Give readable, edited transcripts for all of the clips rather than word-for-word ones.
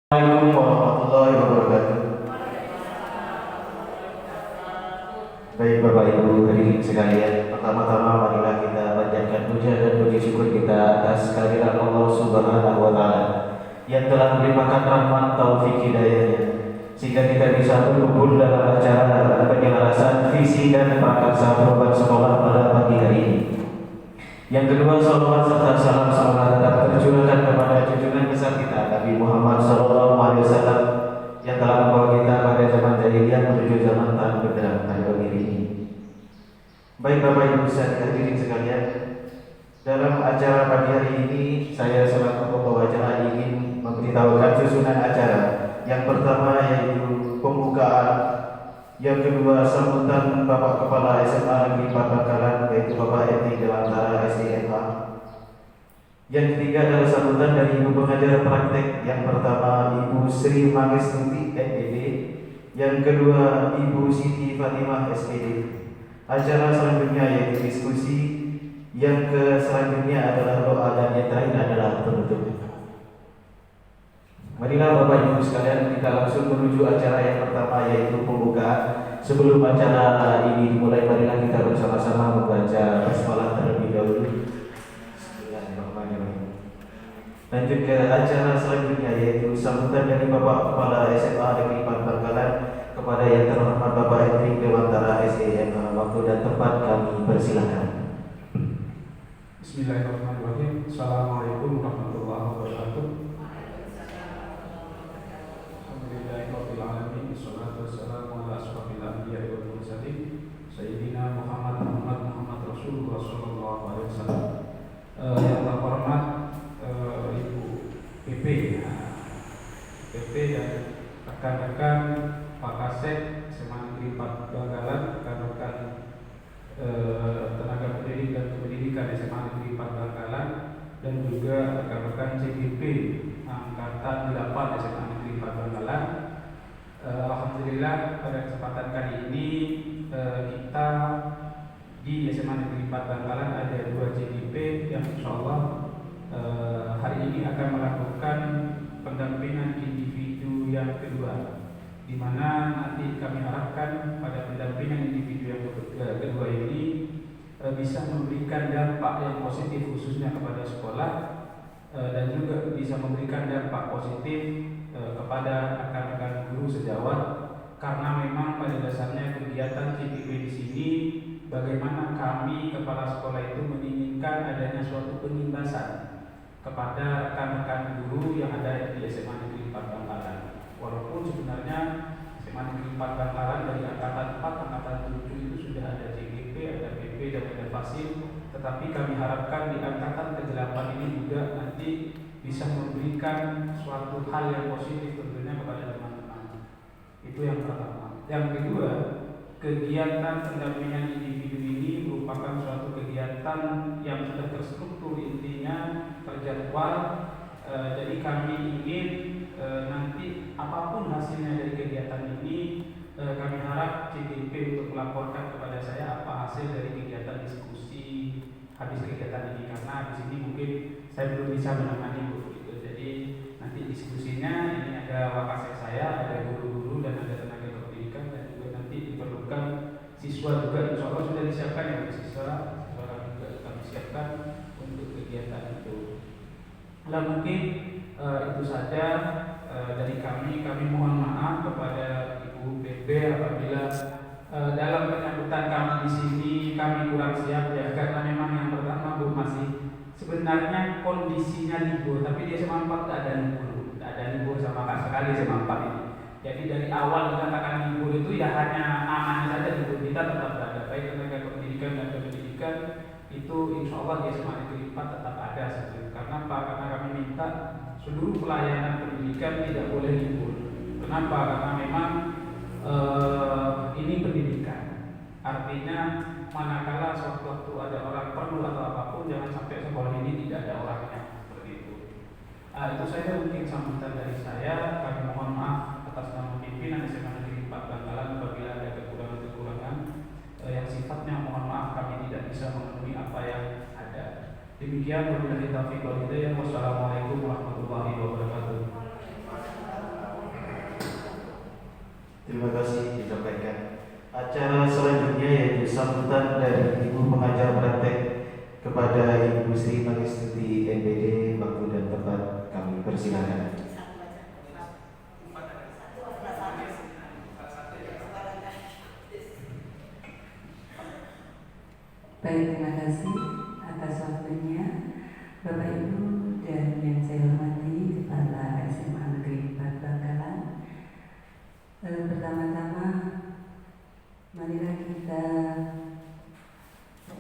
Assalamualaikum warahmatullahi wabarakatuh. Baik Bapak Ibu hadirin sekalian, pertama-tama marilah kita panjatkan puja dan puji syukur kita atas kehadiran Allah Subhanahu wa taala yang telah melimpahkan rahmat taufik hidayahnya sehingga kita bisa berkumpul dalam acara penyelarasan visi dan prakarsa program sekolah pada pagi hari ini. Yang kedua, salawat serta salam semoga tetap tercurahkan kepada junjungan besar kita Nabi Muhammad SAW yang telah membawa kita pada zaman jahiliyah menuju zaman tahun benderang pada pagi ini. Baik Bapak Ibu hadirin sekalian, dalam acara pagi hari ini saya selaku pembawa acara ingin memberitahukan susunan acara. Yang pertama yaitu pembukaan, yang kedua sambutan Bapak Kepala SMA Negeri 4 Bangkalan yaitu Bapak Edi Dewantara SDMA. Yang ketiga adalah sambutan dari Ibu Pengajar Praktek. Yang pertama Ibu Sri Mangestuti SPD, yang kedua Ibu Siti Fatimah SPD. Acara selanjutnya yaitu diskusi, yang selanjutnya adalah doa, dan yang terakhir adalah penutup. Marilah Bapak Ibu sekalian kita langsung menuju acara yang pertama yaitu pembukaan. Sebelum acara ini dimulai, marilah kita bersama-sama membaca basmalah terlebih dahulu. Bismillahirrahmanirrahim. Lanjut ke acara selanjutnya yaitu sambutan dari Bapak Kepala SMA Negeri 4 Bangkalan kepada yang terhormat Bapak Edi Dewantara SDMA. Waktu dan tempat kami persilakan. Bismillahirrahmanirrahim. Assalamualaikum warahmatullahi wabarakatuh. Alhamdulillahirrahmanirrahim. Wassalatu wassalamu ala ashrafil anbiya'i wal mursalin Sayyidina Muhammad Rasulullah sallallahu alaihi wasallam. Yang terhormat Ibu PP dan rekan-rekan Pak Kasek SMA Negeri 4 Bangkalan, rekan-rekan tenaga pendidik dan kependidikan SMA Negeri 4 Bangkalan, dan juga rekan-rekan CGP Angkatan 8 SMA Negeri 4 Bangkalan. Alhamdulillah pada kesempatan kali ini kita di SMA Negeri 4 Bangkalan ada 2 CGP yang insyaallah hari ini akan melakukan pendampingan individu yang kedua, di mana nanti kami harapkan pada pendampingan individu yang kedua ini bisa memberikan dampak yang positif khususnya kepada sekolah, dan juga bisa memberikan dampak positif kepada rekan-rekan guru sejawat, karena memang pada dasarnya kegiatan CGP di sini bagaimana kami kepala sekolah itu menginginkan adanya suatu penimbasan kepada rekan-rekan guru yang ada di SMA Negeri 4 Bangkalan. Walaupun sebenarnya SMA Negeri 4 Bangkalan dari angkatan 4, angkatan 7 itu sudah ada CGP, ada PP, dan ada Fasil, tetapi kami harapkan di angkatan ke-8 ini juga nanti bisa memberikan suatu hal yang positif tentunya kepada teman-teman. Itu yang pertama. Yang kedua, kegiatan pendampingan individu ini merupakan suatu kegiatan yang sudah terstruktur, intinya terjadwal. Jadi kami ingin nanti apapun hasilnya dari kegiatan ini, kami harap CGP untuk melaporkan kepada saya apa hasil dari kegiatan diskusi habis kegiatan ini, karena di sini mungkin saya belum bisa menangani gitu. Jadi nanti diskusinya ini ada wakasek saya, ada guru-guru, dan ada tenaga kependidikan, dan juga nanti diperlukan siswa juga. Insya Allah sudah disiapkan ya siswa juga kami siapkan untuk kegiatan itu. Nah mungkin itu saja dari kami. Kami mohon maaf kepada Ibu BB apabila dalam penyambutan kami di sini kami kurang siap ya, karena memang yang pertama Bu masih sebenarnya kondisinya libur, tapi di SMA 4 tidak ada libur sama sekali SMA 4 ini. Jadi dari awal dikatakan libur itu ya hanya namanya saja libur, kita tetap ada, baik tenaga pendidikan dan pendidikan itu insya Allah di SMA Negeri 4 tetap ada seperti. Karena apa? Karena kami minta seluruh pelayanan pendidikan tidak boleh libur. Kenapa? Karena memang ini pendidikan. Artinya manakala sewaktu ada orang perlu atau apapun, jangan sampai sekolah ini tidak ada orangnya seperti itu. Itu saja mungkin sambutan dari saya. Kami mohon maaf atas nama pimpinan SMA Negeri 4 Bangkalan apabila ada kekurangan-kekurangan yang sifatnya mohon maaf kami tidak bisa memenuhi apa yang ada. Demikian wabillahi taufiq wal hidayah. Wassalamualaikum warahmatullahi wabarakatuh. Terima kasih disampaikan. Acara selanjutnya yaitu sambutan dari Ibu Pengajar Praktek kepada Ibu Sri Magistuti MPD. Waktu dan tempat kami persilakan. Baik, terima kasih atas waktunya Bapak Ibu dan yang saya hormati Kepala SMA Negeri 4 Bangkalan. Pertama-tama marilah kita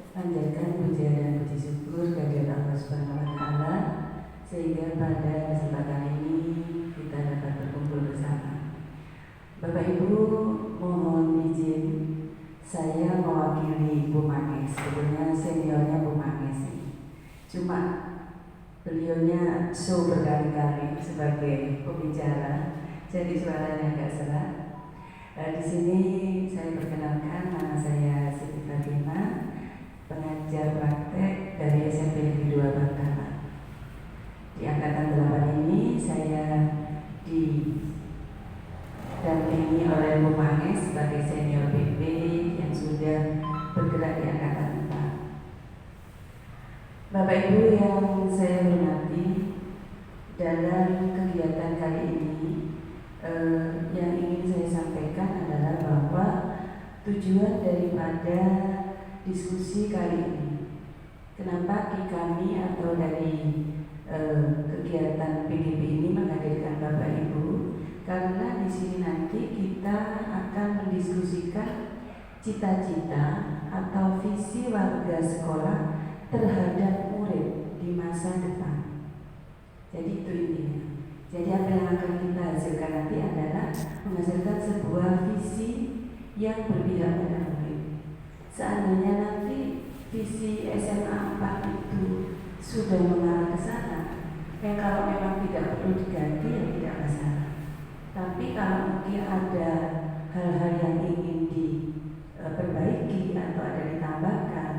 panjatkan puja dan puji syukur kehadirat Allah Subhanahu wa taala sehingga pada kesempatan ini kita dapat berkumpul bersama. Bapak Ibu, mohon izin saya mewakili Bu Manes, sebetulnya seniornya Bu Manes. Cuma beliaunya show berkali-kali sebagai pembicara, jadi suaranya agak serak. Di sini saya perkenalkan, nama saya Siti Fatima, pengajar praktek dari SMP Negeri 2 Bangkalan. Di angkatan 8 ini saya didampingi oleh Bu Manes sebagai senior PP yang sudah bergerak di angkatan 4. Bapak Ibu yang saya hormati, dalam kegiatan kali ini yang ingin saya sampaikan adalah bahwa tujuan daripada diskusi kali ini, kenapa kami atau dari kegiatan PGP ini menghadirkan Bapak Ibu, karena di sini nanti kita akan mendiskusikan cita-cita atau visi warga sekolah terhadap murid di masa depan. Jadi itu intinya. Jadi apa yang akan kita hasilkan nanti adalah menghasilkan sebuah visi yang berpihak pada murid. Seandainya nanti visi SMA 4 itu sudah mengarah ke sana, kalau memang tidak perlu diganti ya tidak masalah. Tapi kalau mungkin ada hal-hal yang ingin diperbaiki atau ada ditambahkan,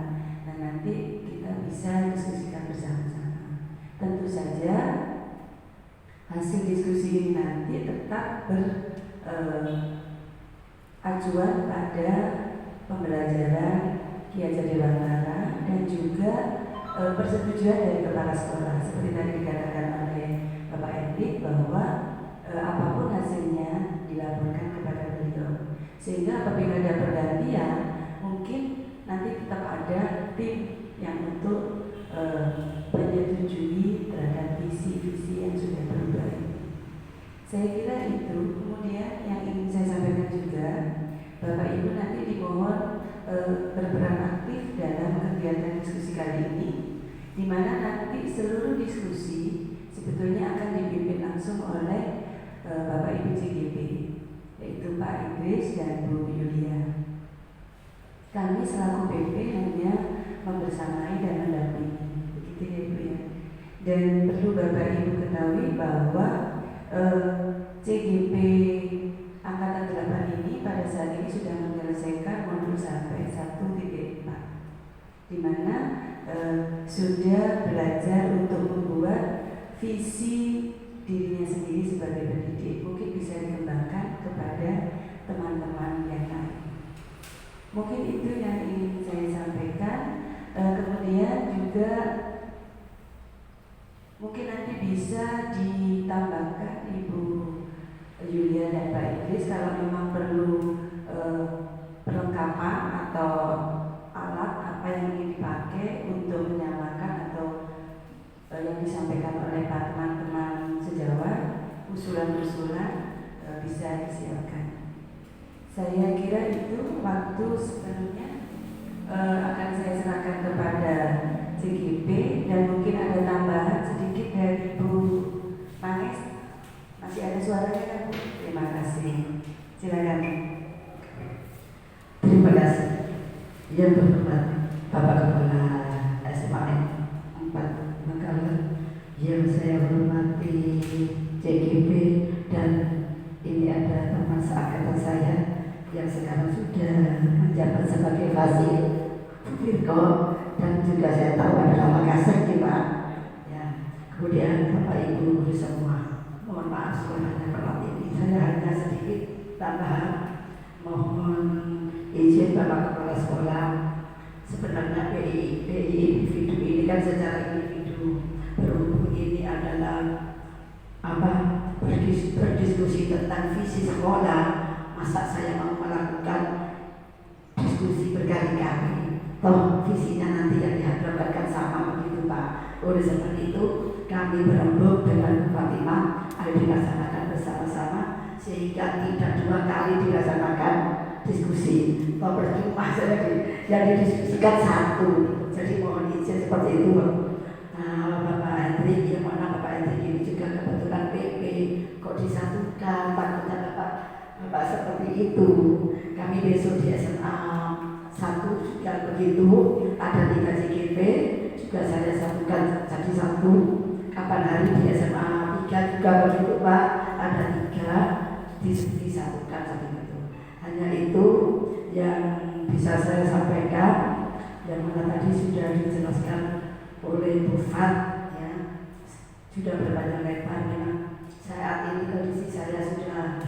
nah nanti kita bisa diskusikan bersama-sama. Tentu saja hasil diskusi ini nanti tetap beracuan pada pembelajaran Ki Hajar Dewantara dan juga persetujuan dari kepala sekolah. Seperti tadi dikatakan oleh Bapak Edik bahwa apapun hasilnya dilaporkan kepada beliau, sehingga apabila ada pergantian mungkin nanti tetap ada tim yang untuk menyetujui terhadap visi-visi yang sudah berubah ini. Saya kira itu. Kemudian yang ingin saya sampaikan juga, Bapak Ibu nanti dimohon berperan aktif dalam kegiatan diskusi kali ini, di mana nanti seluruh diskusi sebetulnya akan dipimpin langsung oleh Bapak Ibu CGP, yaitu Pak Idris dan Bu Yulia. Kami selaku PP hanya membersamai dan mendampingi, begitu ya Bu ya. Dan perlu Bapak Ibu ketahui bahwa CGP angkatan 8 ini pada saat ini sudah menyelesaikan modul sampai 1.4, di mana sudah belajar untuk membuat visi dirinya sendiri sebagai pendidik. Mungkin bisa dikembangkan kepada teman-teman yang lain. Mungkin itu yang ingin saya sampaikan. Kemudian juga mungkin nanti bisa ditambahkan Ibu Yulia dan Pak Idris kalau memang perlu perlengkapan atau alat apa yang ingin dipakai untuk menyamakan atau yang disampaikan oleh Pak teman-teman sejawat, usulan-usulan bisa disiapkan. Saya kira itu. Waktu sepenuhnya akan saya serahkan kepada CGP dan mungkin ada tambahan sedikit dari Bu Manes. Masih ada suaranya kan Bu? Terima kasih. Silakan. Terima kasih. Yang berhormat Bapak Kepala SMA 4 Bangkalan, yang saya hormati CGP, dan ini ada teman seangkatan saya yang sekarang sudah menjabat sebagai Fasil Virgo, dan juga saya tahu adalah Makassar Pak. Ya, kemudian Bapak Ibu guru semua, mohon maaf suaranya berat ini. Saya hanya sedikit tambahan, mohon izin Bapak Kepala Sekolah. Sebenarnya PI individu ini kan secara individu, berhubung ini adalah berdiskusi tentang visi sekolah, masa saya mau melakukan diskusi berkali-kali? Toh visinya nanti yang dihadapkan sama begitu Pak. Oleh sebab itu kami berembuk dengan Fatimah ayo dilaksanakan bersama-sama sehingga tidak 2 kali dilaksanakan diskusi. Toh percuma yang didiskusikan 1. Jadi mohon izin seperti itu. Nah, Bapak Hendrik, yang mana Bapak Hendrik ini juga kebetulan PP, kok disatukan? Takutnya Bapak seperti itu. Kami besok di SMA 1 juga begitu, ada 3 JGP juga saya satukan jadi 1. Kapan hari di SMA 3 juga begitu Pak, ada 3 disatukan seperti itu. Hanya itu yang bisa saya sampaikan, yang mana tadi sudah dijelaskan oleh Bu Fat, ya, sudah berpanjang lebar. Memang saat ini kondisi saya sudah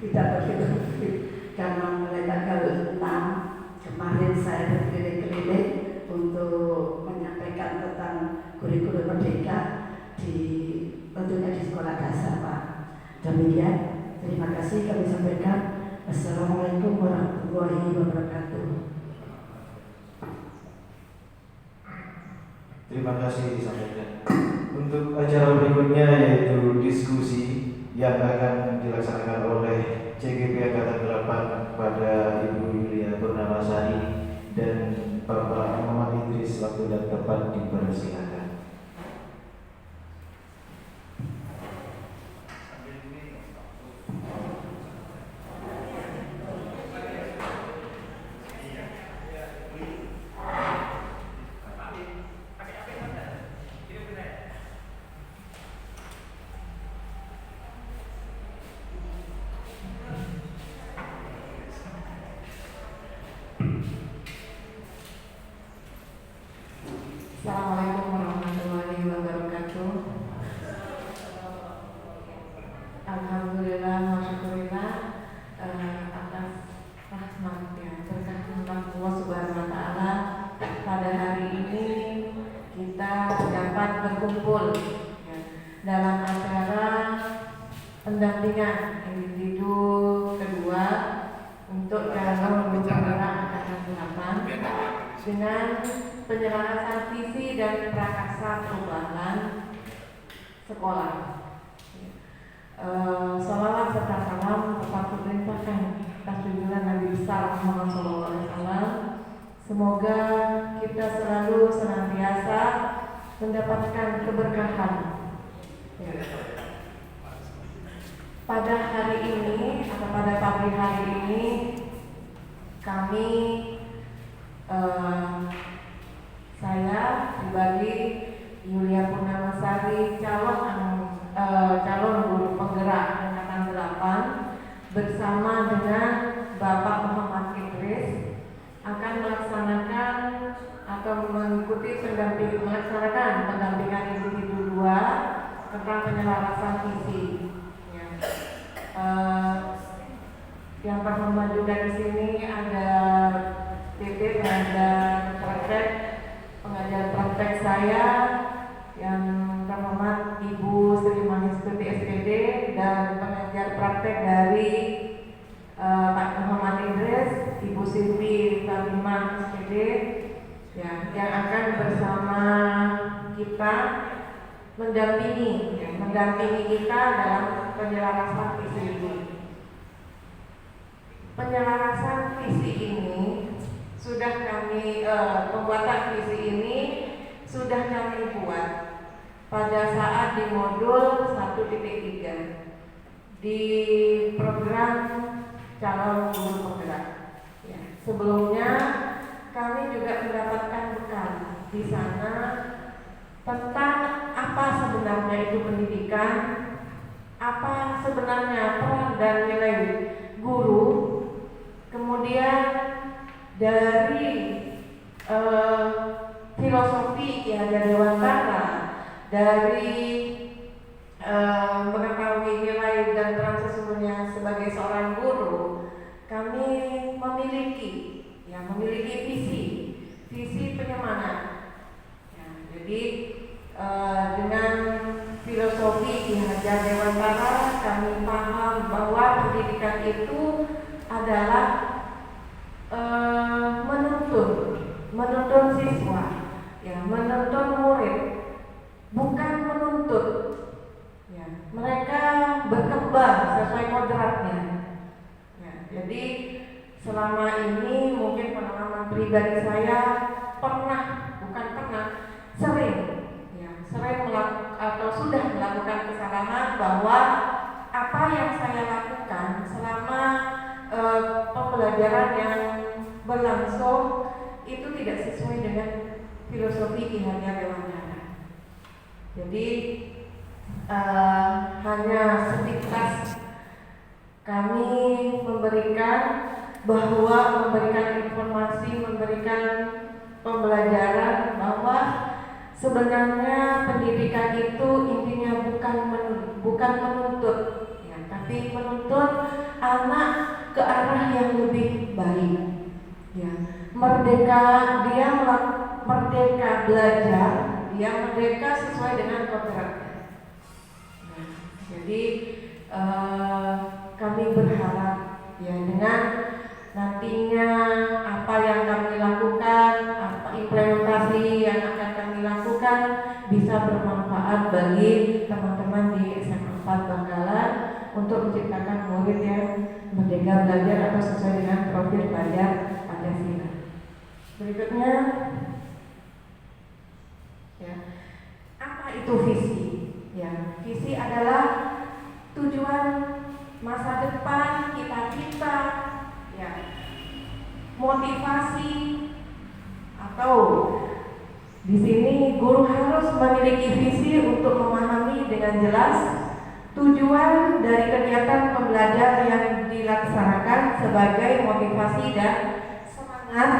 tidak begitu fit karena mulai tanggal 6 kemarin saya berkeliling-keliling untuk menyampaikan tentang kurikulum merdeka tentunya di sekolah dasar Pak. Demikian, terima kasih kami sampaikan. Assalamualaikum warahmatullahi wabarakatuh. Terima kasih disampaikan. Untuk acara berikutnya yaitu diskusi yang akan dilaksanakan oleh CGP Angkatan 8 pada Ibu Yulia Purnamasari dan Bapak Muhammad Idris. Waktu dan tempat dipersilakan. Assalamualaikum warahmatullahi wabarakatuh. Alhamdulillah wa syukurillah atas rahmatnya berkah Allah Subhanahu wa taala pada hari ini kita dapat berkumpul ya, dalam acara pendampingan individu kedua untuk calon penggerak angkatan 8 dengan penyelarasan visi dan prakarsa perubahan sekolah. Salawat serta salam tetap diperintahkan atas junjungan Nabi besar Muhammad SAW. Semoga kita selalu senantiasa mendapatkan keberkahan. Pada hari ini atau pada pagi hari ini kami saya pribadi Yulia Purnamasari calon guru penggerak angkatan 8 bersama dengan Bapak Muhammad Idris akan melaksanakan atau mengikuti melaksanakan pendampingan individu 2 tentang penyelarasan visi. Ya. Yang terhormat juga di sini ada titik ada praktek pengajar praktek saya yang terhormat Ibu Sri Mahistuti SPD dan pengajar praktek dari Pak Muhammad Idris Ibu Siti Fatimah SPD ya, yang akan bersama kita mendampingi kita dalam penyelarasan visi ini. Penyelarasan visi ini sudah kami pembuatan visi ini sudah kami buat pada saat di modul 1.3 di program calon guru penggerak. Ya, sebelumnya kami juga mendapatkan bekal di sana tentang apa sebenarnya itu pendidikan, apa sebenarnya peran dan nilai guru, kemudian dari filosofi ya dari Dewantara, dari mengetahui nilai dan peran sesungguhnya sebagai seorang guru, pendidikan itu adalah menuntun siswa, ya, menuntun murid, bukan menuntut. Ya, mereka berkembang sesuai kodratnya. Ya, jadi selama ini mungkin pengalaman pribadi saya sering melakukan atau sudah melakukan kesalahan bahwa apa yang saya lakukan selama pembelajaran yang berlangsung itu tidak sesuai dengan filosofi Ki Hajar Dewantara. Jadi hanya sepintas kami memberikan informasi, memberikan pembelajaran bahwa sebenarnya pendidikan itu intinya bukan menuntut, ya, tapi menuntut anak ke arah yang lebih baik. Ya, merdeka belajar, dia merdeka sesuai dengan kodratnya. Nah, jadi kami berharap ya dengan nantinya apa yang kami lakukan, apa implementasi yang akan kami lakukan bisa bermanfaat bagi teman-teman di SMA 4 Bangkalan untuk menciptakan murid yang merdeka belajar atau sesuai dengan profil pelajar Pancasila. Berikutnya, ya, apa itu visi? Ya, visi adalah tujuan masa depan kita, ya, motivasi, atau di sini guru harus memiliki visi untuk memahami dengan jelas tujuan dari kegiatan pembelajaran yang dilaksanakan sebagai motivasi dan semangat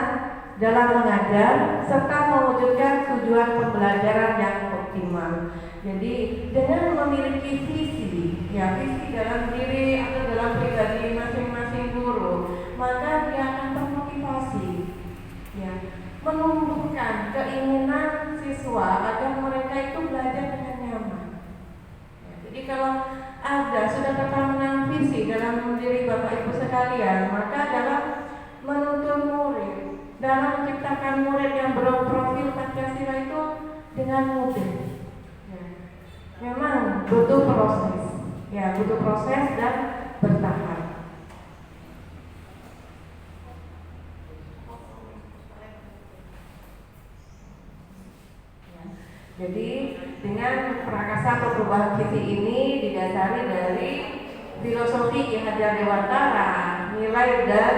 dalam mengajar serta mewujudkan tujuan pembelajaran yang optimal. Jadi dengan memiliki visi, ya, visi dalam diri atau dalam pribadi masing-masing guru, maka dia akan termotivasi, ya, menumbuhkan keinginan siswa agar mereka itu belajar dengan nyaman. Ya, jadi kalau sudah tertanam visi dalam diri Bapak Ibu sekalian, maka dalam menuntun murid, dalam menciptakan murid yang berprofil Pancasila itu dengan mudah. Memang butuh proses, ya, butuh proses dan bertahap. Ya, jadi dengan prakasa atau perubahan visi ini didasari dari filosofi Ki Hajar Dewantara, nilai dan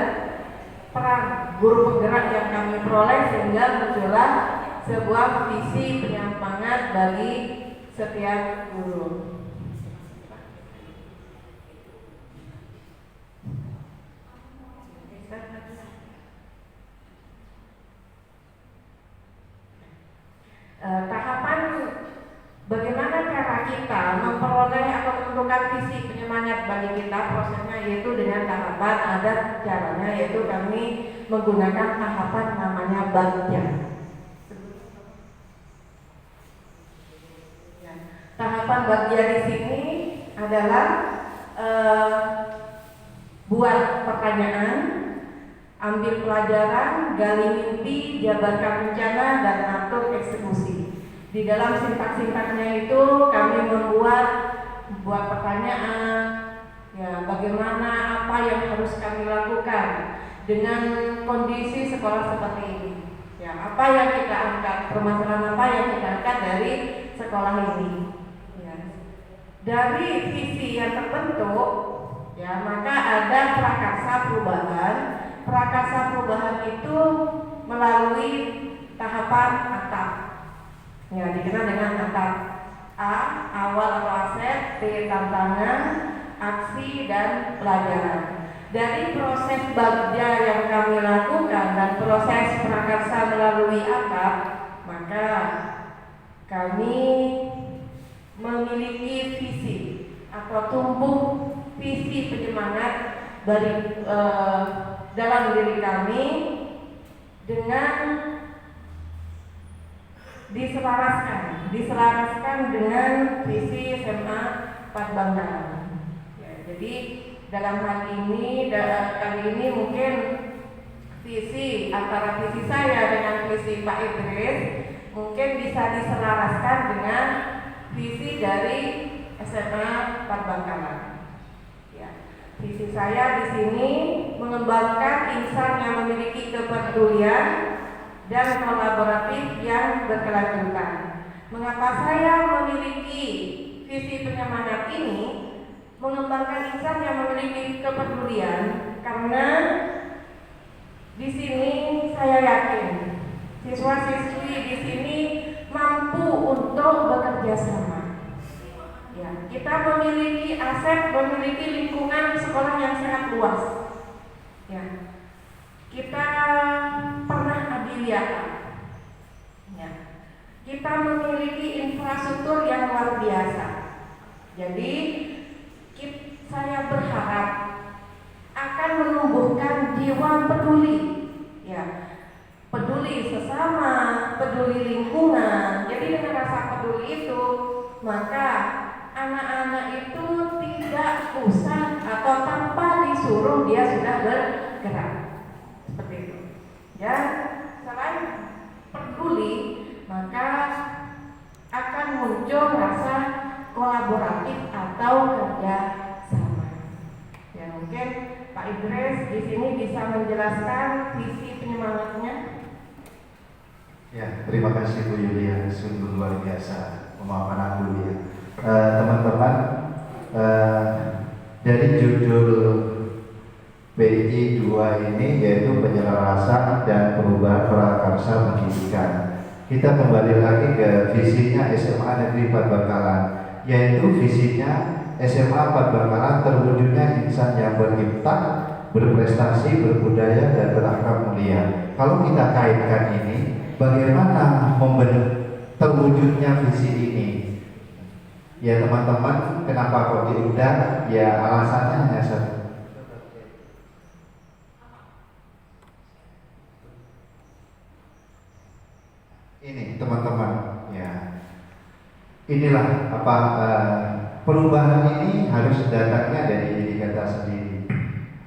peran guru penggerak yang kami peroleh sehingga muncullah sebuah visi penyemangat bagi setiap guru. Tahapan bagaimana cara kita memperoleh atau menentukan visi penyemangat bagi kita, prosesnya yaitu dengan tahapan, ada caranya, yaitu kami menggunakan tahapan namanya bagja. Tahapan bagja di sini adalah buat pertanyaan, ambil pelajaran, gali mimpi, jabarkan rencana, dan atur eksekusi. Di dalam sintak-sintaknya itu kami buat pertanyaan, ya, bagaimana apa yang harus kami lakukan dengan kondisi sekolah seperti ini. Ya, apa yang kita angkat, permasalahan apa yang kita angkat dari sekolah ini. Dari visi yang terbentuk, ya, maka ada prakarsa perubahan. Prakarsa perubahan itu melalui tahapan atap, ya, dikenal dengan atap. A, awal atau aset, B, tantangan, aksi, dan pelajaran. Dari proses bagja yang kami lakukan dan proses prakarsa melalui atap, maka kami memiliki visi atau tumbuh visi penyemangat dari dalam diri kami dengan diselaraskan dengan visi SMA 4 Bangkalan. Ya, jadi dalam hal ini kali ini mungkin visi antara visi saya dengan visi Pak Idris mungkin bisa diselaraskan dengan visi dari SMA 4 Bangkalan. Ya, visi saya di sini mengembangkan insan yang memiliki kepedulian dan kolaboratif yang berkelanjutan. Mengapa saya memiliki visi penyemangat ini? Mengembangkan insan yang memiliki kepedulian karena di sini saya yakin siswa-siswi di sini mampu untuk bekerja sama. Ya, kita memiliki aset, memiliki lingkungan sekolah yang sangat luas. Ya, kita pernah adiwiyata. Ya, kita memiliki infrastruktur yang luar biasa. Jadi saya berharap akan menumbuhkan jiwa peduli, ya, peduli sesama, peduli lingkungan. Jadi dengan rasa peduli itu, maka anak-anak itu tidak usah atau tanpa disuruh dia sudah bergerak, seperti itu. Ya, selain peduli, maka akan muncul rasa kolaboratif atau kerja sama. Ya, mungkin Pak Idris di sini bisa menjelaskan visi penyemangatnya. Ya, terima kasih Bu Yulia, sungguh luar biasa pemaparan dulu ya. Teman-teman, dari judul PI 2 ini yaitu penyelarasan dan perubahan prakarsa pendidikan. Kita kembali lagi ke visinya SMA Negeri 4 Bangkalan, yaitu visinya SMA 4 Bangkalan terwujudnya insan yang berimpakt, berprestasi, berbudaya, dan berakhlak mulia. Kalau kita kaitkan ini, bagaimana terwujudnya visi ini? Ya teman-teman, kenapa kok diundang? Ya alasannya hanya satu. Ini teman-teman, ya inilah perubahan ini harus datangnya dari diri kita sendiri.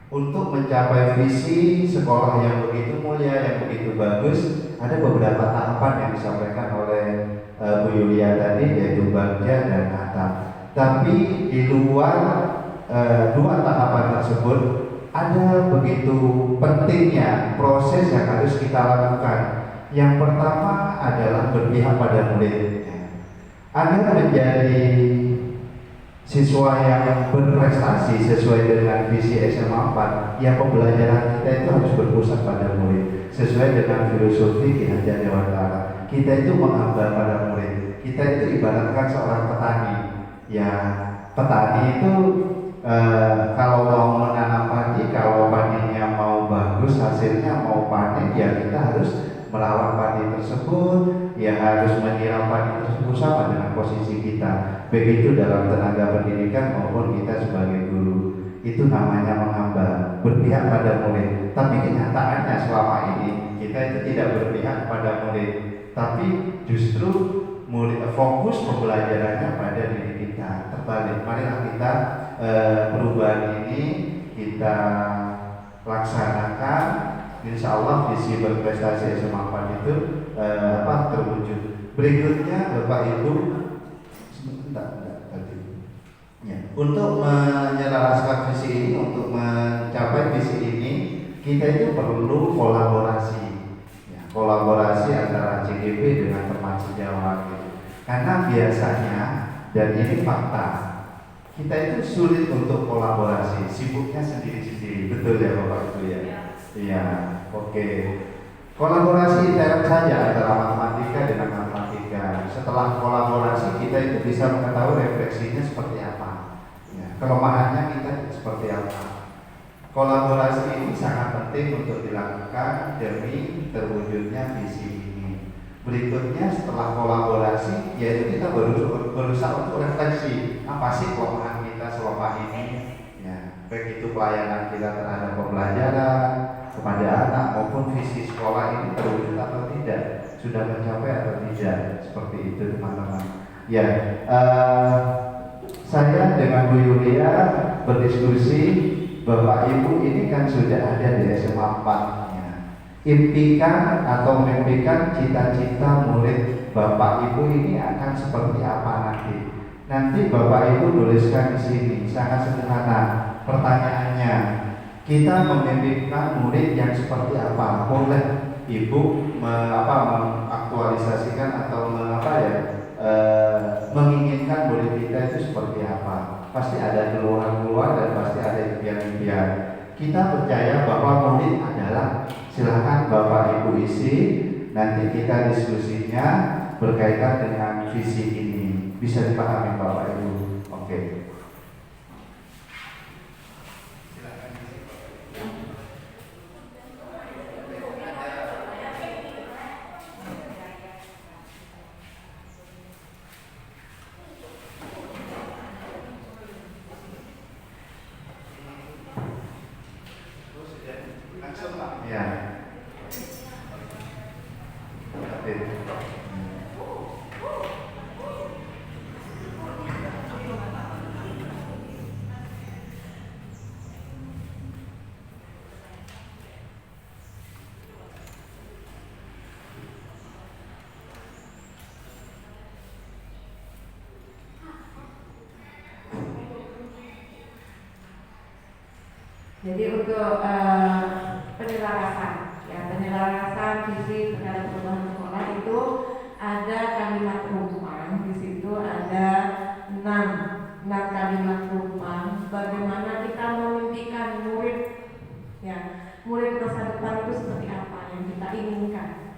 Untuk mencapai visi sekolah yang begitu mulia, yang begitu bagus, ada beberapa tahapan yang disampaikan oleh Bu Yulia tadi, yaitu bagja dan atap. Tapi di luar dua tahapan tersebut, ada begitu pentingnya proses yang harus kita lakukan. Yang pertama adalah berpihak pada murid. Agar menjadi siswa yang berprestasi sesuai dengan visi SMA 4, yang pembelajaran kita itu harus berpusat pada murid sesuai dengan filosofi Ki Hajar Dewantara. Kita itu menghamba pada murid. Kita itu ibaratkan seorang petani. Ya, petani itu kalau mau menanam padi, kalau padinya mau bagus, hasilnya mau panen, ya kita harus merawat padi tersebut, ya harus menyiram padi tersebut sama dengan posisi kita. Begitu dalam tenaga pendidikan maupun kita sebagai guru. Itu namanya menghamba, berpihak pada murid. Tapi kenyataannya selama ini kita itu tidak berpihak pada murid, tapi justru murid fokus pembelajarannya pada diri kita. Terbalik, marilah kita perubahan ini kita laksanakan. Insya Allah visi berprestasi SMA 4 itu terwujud. Berikutnya Bapak Ibu, ya, untuk menyelaraskan visi ini, untuk mencapai visi ini, kita itu perlu kolaborasi, ya, kolaborasi antara CGP dengan teman sejawat gitu. Karena biasanya, dan ini fakta, kita itu sulit untuk kolaborasi, sibuknya sendiri-sendiri, betul ya Bapak Ibu ya? Iya, oke. Kolaborasi intern saja antara matematika dengan matematika. Setelah kolaborasi kita itu bisa mengetahui refleksinya seperti apa, ya, kelemahannya kita seperti apa. Kolaborasi ini sangat penting untuk dilakukan demi terwujudnya visi ini. Berikutnya setelah kolaborasi, yaitu kita berusaha untuk refleksi apa sih kelemahan kita selama ini, ya, baik itu pelayanan kita terhadap pembelajaran kepada anak maupun visi sekolah ini terwujud atau tidak, sudah mencapai atau tidak, seperti itu teman-teman. Ya, Saya dengan Bu Yulia berdiskusi, Bapak Ibu ini kan sudah ada di SMA 4-nya. Impikan atau mimpikan cita-cita murid Bapak Ibu ini akan seperti apa nanti? Nanti Bapak Ibu tuliskan di sini, sangat sederhana. Pertanyaannya, kita memimpikan murid yang seperti apa? Boleh Ibu mengaktualisasikan atau menginginkan murid kita itu seperti apa? Pasti ada keluhan-keluhan dan pasti ada impian-impian. Kita percaya bahwa murid adalah, silakan Bapak Ibu isi, nanti kita diskusinya berkaitan dengan visi ini. Bisa dipahami Bapak Ibu? Oke. Ya. Oke. Jadi untuk penyelarasan visi terhadap perubahan sekolah itu ada kalimat rumpang. Di situ ada 6 kalimat rumpang. Bagaimana kita memimpikan murid, ya, murid masa depan itu seperti apa yang kita inginkan.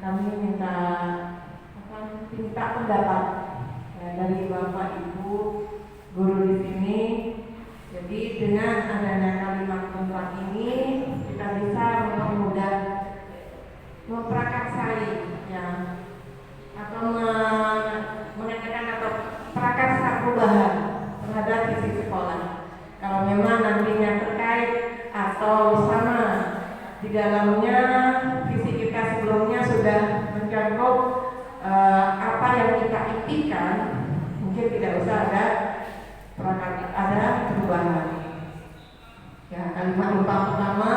Kami minta pendapat dari Bapak Ibu guru di sini. Jadi dengan adanya kalimat rumpang ini kita bisa mempermudah memprakarsai, ya, atau mengadakan atau prakarsa perubahan terhadap visi sekolah. Kalau memang nantinya terkait atau sama di dalamnya visi kita sebelumnya sudah mencakup apa yang kita impikan, mungkin tidak usah ada perubahan. Ya, kalimat rumpang pertama,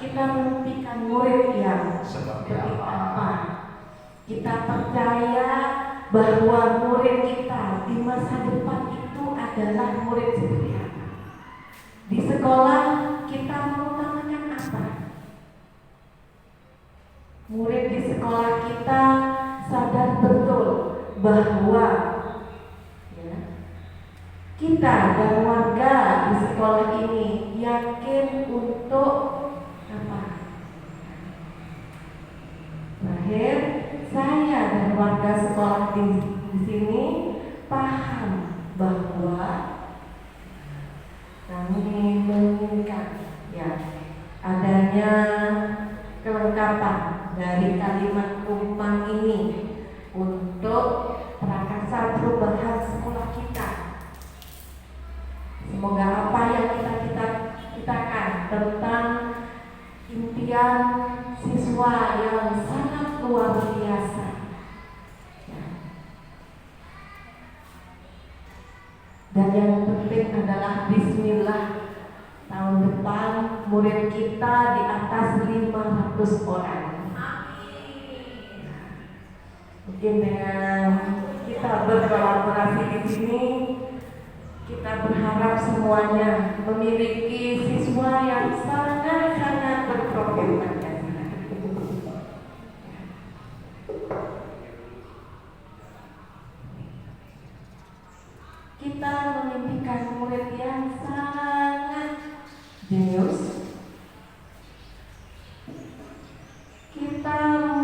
kita memimpikan murid yang Seperti apa? Kita percaya bahwa murid kita di masa depan itu adalah murid seperti apa. Di sekolah kita mengutamakan apa? Murid di sekolah kita sadar betul bahwa kita dan warga di sekolah ini yakin untuk apa? Terakhir, saya dan warga sekolah di sini paham bahwa kami menginginkan, ya, adanya kelengkapan dari kalimat rumpang ini untuk prakarsa perubahan sekolah kita. Semoga apa yang kita cita-citakan tentang impian siswa yang sangat luar biasa, ya. Dan yang penting adalah bismillah, tahun depan murid kita di atas 500 orang. Mungkin dengan kita berkolaborasi di sini, kita berharap semuanya memiliki siswa yang sangat-sangat berprofil Pancasila. Kita memimpikan murid yang sangat jenius. Kita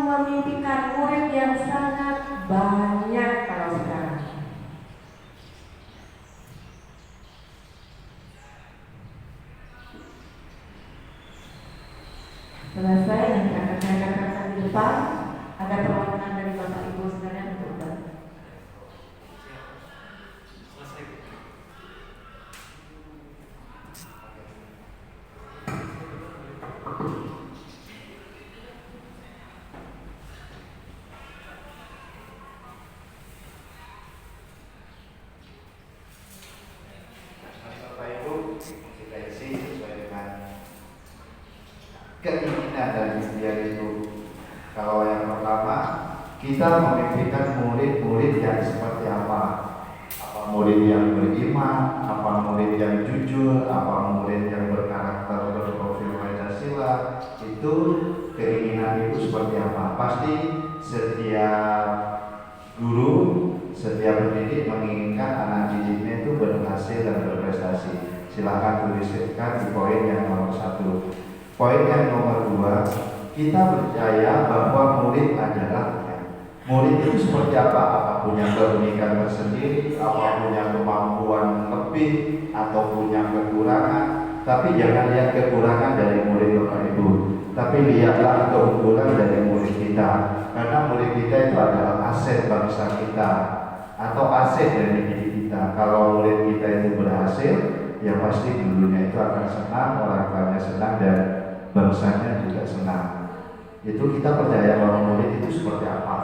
memimpikan murid yang sangat banyak kalau sekarang. Selesai, nanti akan saya katakan di depan. Ada perwakilan dari Bapak Ibu sekalian untuk bantu. keinginan dari dia itu. Kalau yang pertama, kita memimpikan murid-murid yang seperti apa? Apa murid yang beriman, apa murid yang jujur, apa murid yang berkarakter berprofil Pancasila. Itu keinginan ibu seperti apa? Pasti setiap guru, setiap pendidik menginginkan anak didiknya itu berhasil dan berprestasi. Silakan tuliskan di poin yang nomor 1. Poin yang nomor 2, kita percaya bahwa murid adalah murid itu seperti apa? Apa punya keunikan tersendiri, apa punya kemampuan lebih, atau punya kekurangan. Tapi jangan lihat kekurangan dari murid Bapak Ibu, tapi lihatlah keunggulan dari murid kita. Karena murid kita itu adalah aset bangsa kita, atau aset dari diri kita. Kalau murid kita itu berhasil, ya pasti gurunya itu akan senang, orang tuanya senang, dan bangsanya juga senang. Itu kita percaya bahwa murid itu seperti apa?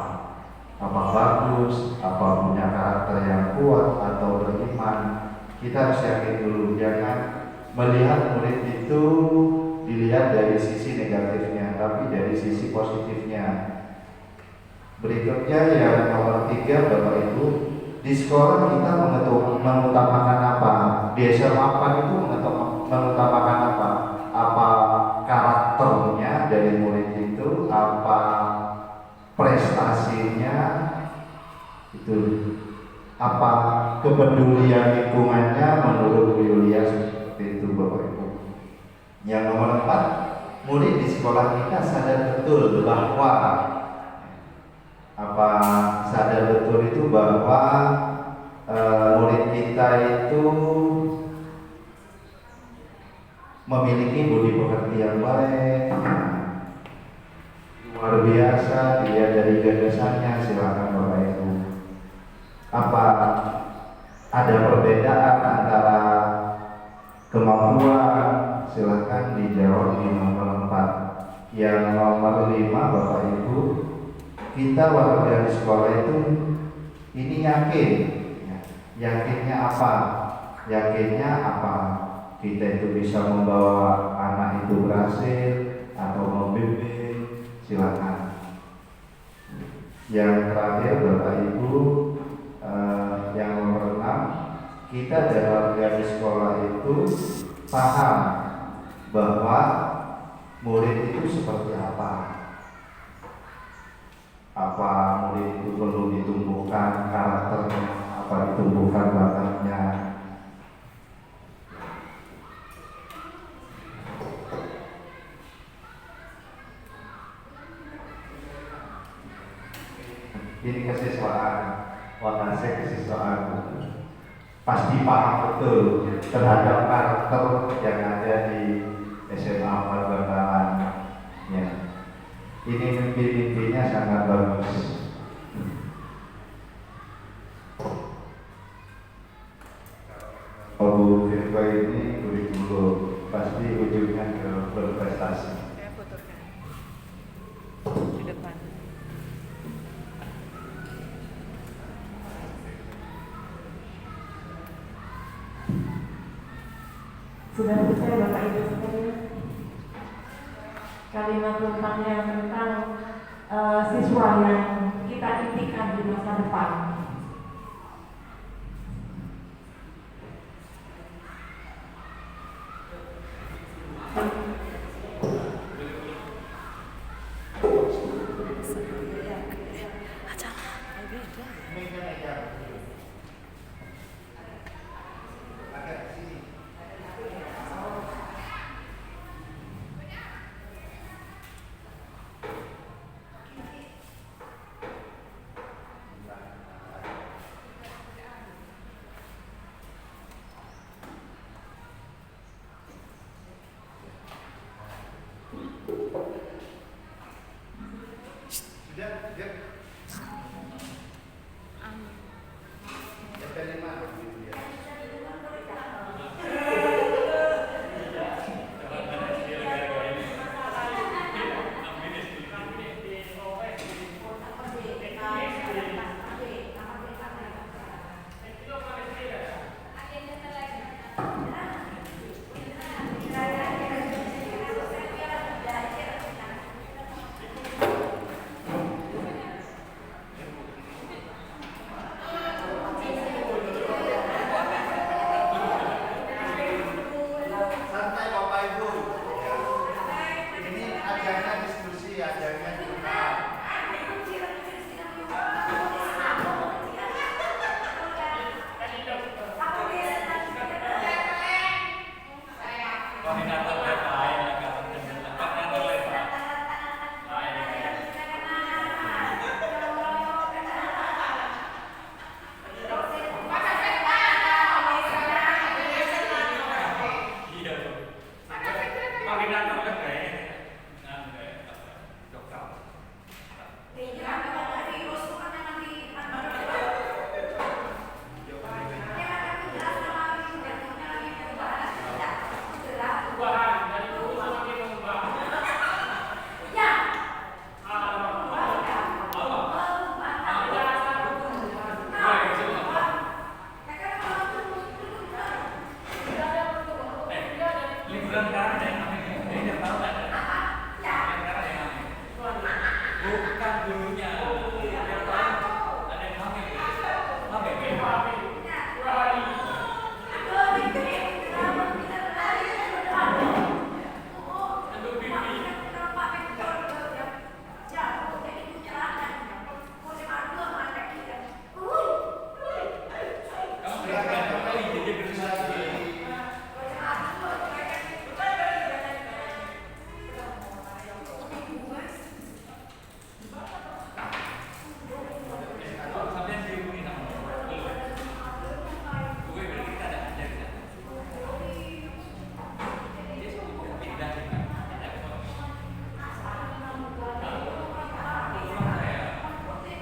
Apa bagus, apa punya karakter yang kuat atau beriman. Kita harus yakin dulu, jangan melihat murid itu dilihat dari sisi negatifnya, tapi dari sisi positifnya. Berikutnya yang nomor 3 Bapak Ibu, di sekolah kita mengutamakan apa? Di SMA itu mengutamakan apa? Apa karakternya dari murid itu, apa prestasinya, itu apa kepedulian lingkungannya menurut Bu Yulia, seperti itu Bapak Ibu. Yang nomor 4, murid di sekolah kita sadar betul bahwa itu bahwa murid kita itu memiliki budi pekerti yang baik, luar biasa dia dari gagasannya. Silakan Bapak Ibu, apa ada perbedaan antara kemampuan? Silakan dijawab di nomor 4. Yang nomor 5 Bapak Ibu, kita warga di sekolah itu ini yakinnya apa? Yakinnya apa? Kita itu bisa membawa anak itu berhasil atau membimbing. Silakan. Yang terakhir Bapak Ibu, yang nomor 6, kita dan warga di sekolah itu paham bahwa murid itu seperti apa. Apa murid itu perlu ditumbuhkan karakternya, apa ditumbuhkan bakatnya. Ini kesiswaan, wakase kesiswaan, pasti paham betul terhadap karakter yang ada di SMA 4 Bangkalan. Ya. Ini mimpi-mimpinya sangat bagus. Bu Firva ini kurikulum pasti ujungnya ke berprestasi. Di depan. Sudah selesai Bapak Ibu sekalian. Kalimat tentang siswa yang kita impikan di masa depan.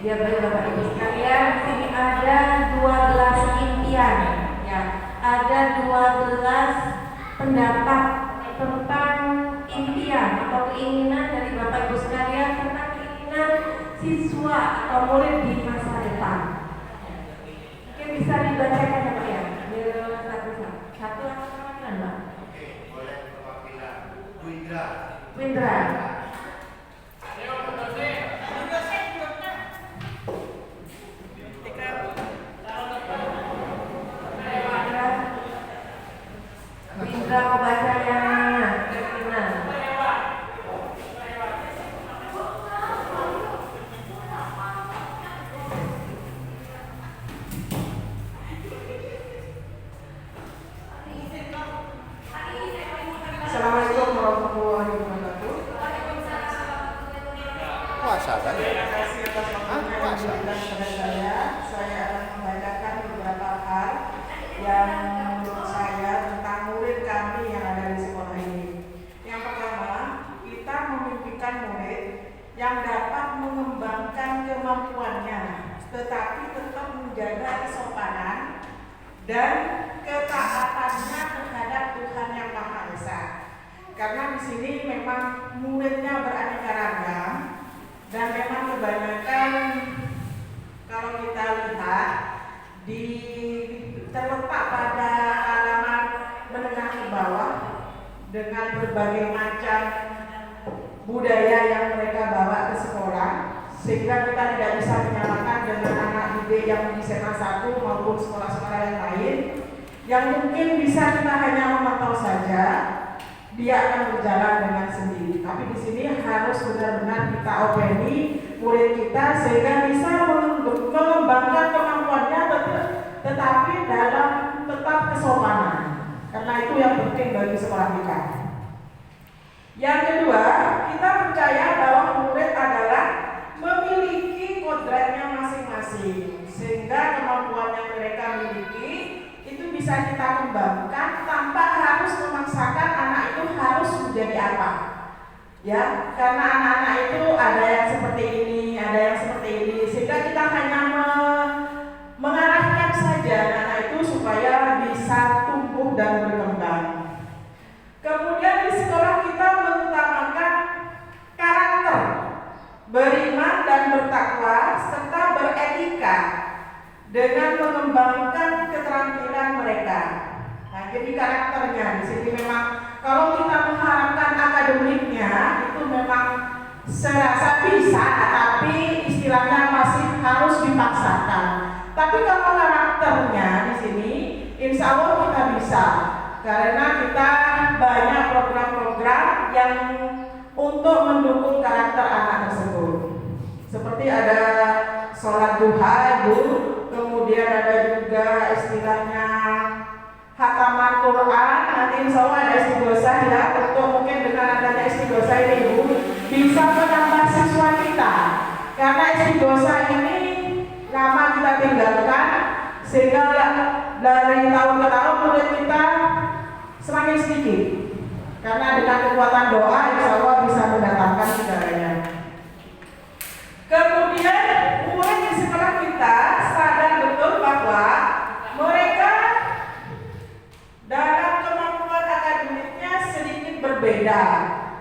Ya baik Bapak Ibu sekalian, di sini ada 12 impian, ya, ada 12 pendapat tentang impian atau keinginan dari Bapak Ibu sekalian tentang keinginan siswa atau murid di masa depan. Mungkin bisa dibacakan ya Pak ya, satu atau perwakilan Pak? Oke, boleh perwakilan. Windra. Windra. Windra mau baca yang mana? Keinginan. Assalamualaikum warahmatullahi wabarakatuh. Puasa kan? Terima kasih atas waktunya yang Puasa. diberikan kepada saya. Saya akan membacakan beberapa hal yang menurut saya tentang murid kami yang ada di sekolah ini. Yang pertama, kita memimpikan murid yang dapat mengembangkan kemampuannya, tetapi tetap menjaga kesopanan dan ketaatannya terhadap Tuhan yang Maha Esa. Karena di sini memang muridnya beraneka ragam dan memang kebanyakan kalau kita lihat di terletak pada kalangan menengah ke bawah dengan berbagai macam budaya yang mereka bawa ke sekolah, sehingga kita tidak bisa menyamakan dengan anak didik yang di SMA 1 maupun sekolah-sekolah yang lain yang mungkin bisa kita hanya memantau saja, dia akan berjalan dengan sendiri. Tapi di sini harus benar-benar kita openi murid kita sehingga bisa mengembangkan kemampuannya, tetapi dalam tetap kesopanan. Karena itu yang penting bagi sekolah kita. Yang kedua, kita percaya bahwa murid adalah memiliki kodratnya masing-masing, sehingga kemampuan yang mereka miliki itu bisa kita kembangkan tanpa harus memaksakan anak itu harus menjadi apa. Ya, karena anak-anak itu ada yang seperti ini, ada yang seperti ini, sehingga kita hanya mengarahkan saja anak itu supaya bisa tumbuh dan berkembang. Kemudian di sekolah kita mengutamakan karakter, beriman dan bertakwa serta beretika dengan mengembangkan keterampilan mereka. Nah, jadi karakternya di sini memang kalau kita mengharapkan akademiknya itu memang serasa bisa, tapi istilahnya masih harus dipaksakan. Tapi kalau karakternya di sini, insya Allah kita bisa, karena kita banyak program-program yang untuk mendukung karakter anak tersebut. Seperti ada sholat duha, Ibu. Kemudian ada juga istilahnya khataman Quran. Nanti insya Allah ada istighosah ya, untuk mungkin dengan adanya istighosah ini Ibu bisa menambah siswa kita. Karena istighosah ini lama kita tinggalkan, sehingga dari tahun ke tahun murid kita semakin sedikit. Karena dengan kekuatan doa insya Allah bisa mendatangkan segalanya. Kemudian murid di sekolah kita sadar betul bahwa mereka dalam kemampuan akademiknya sedikit berbeda.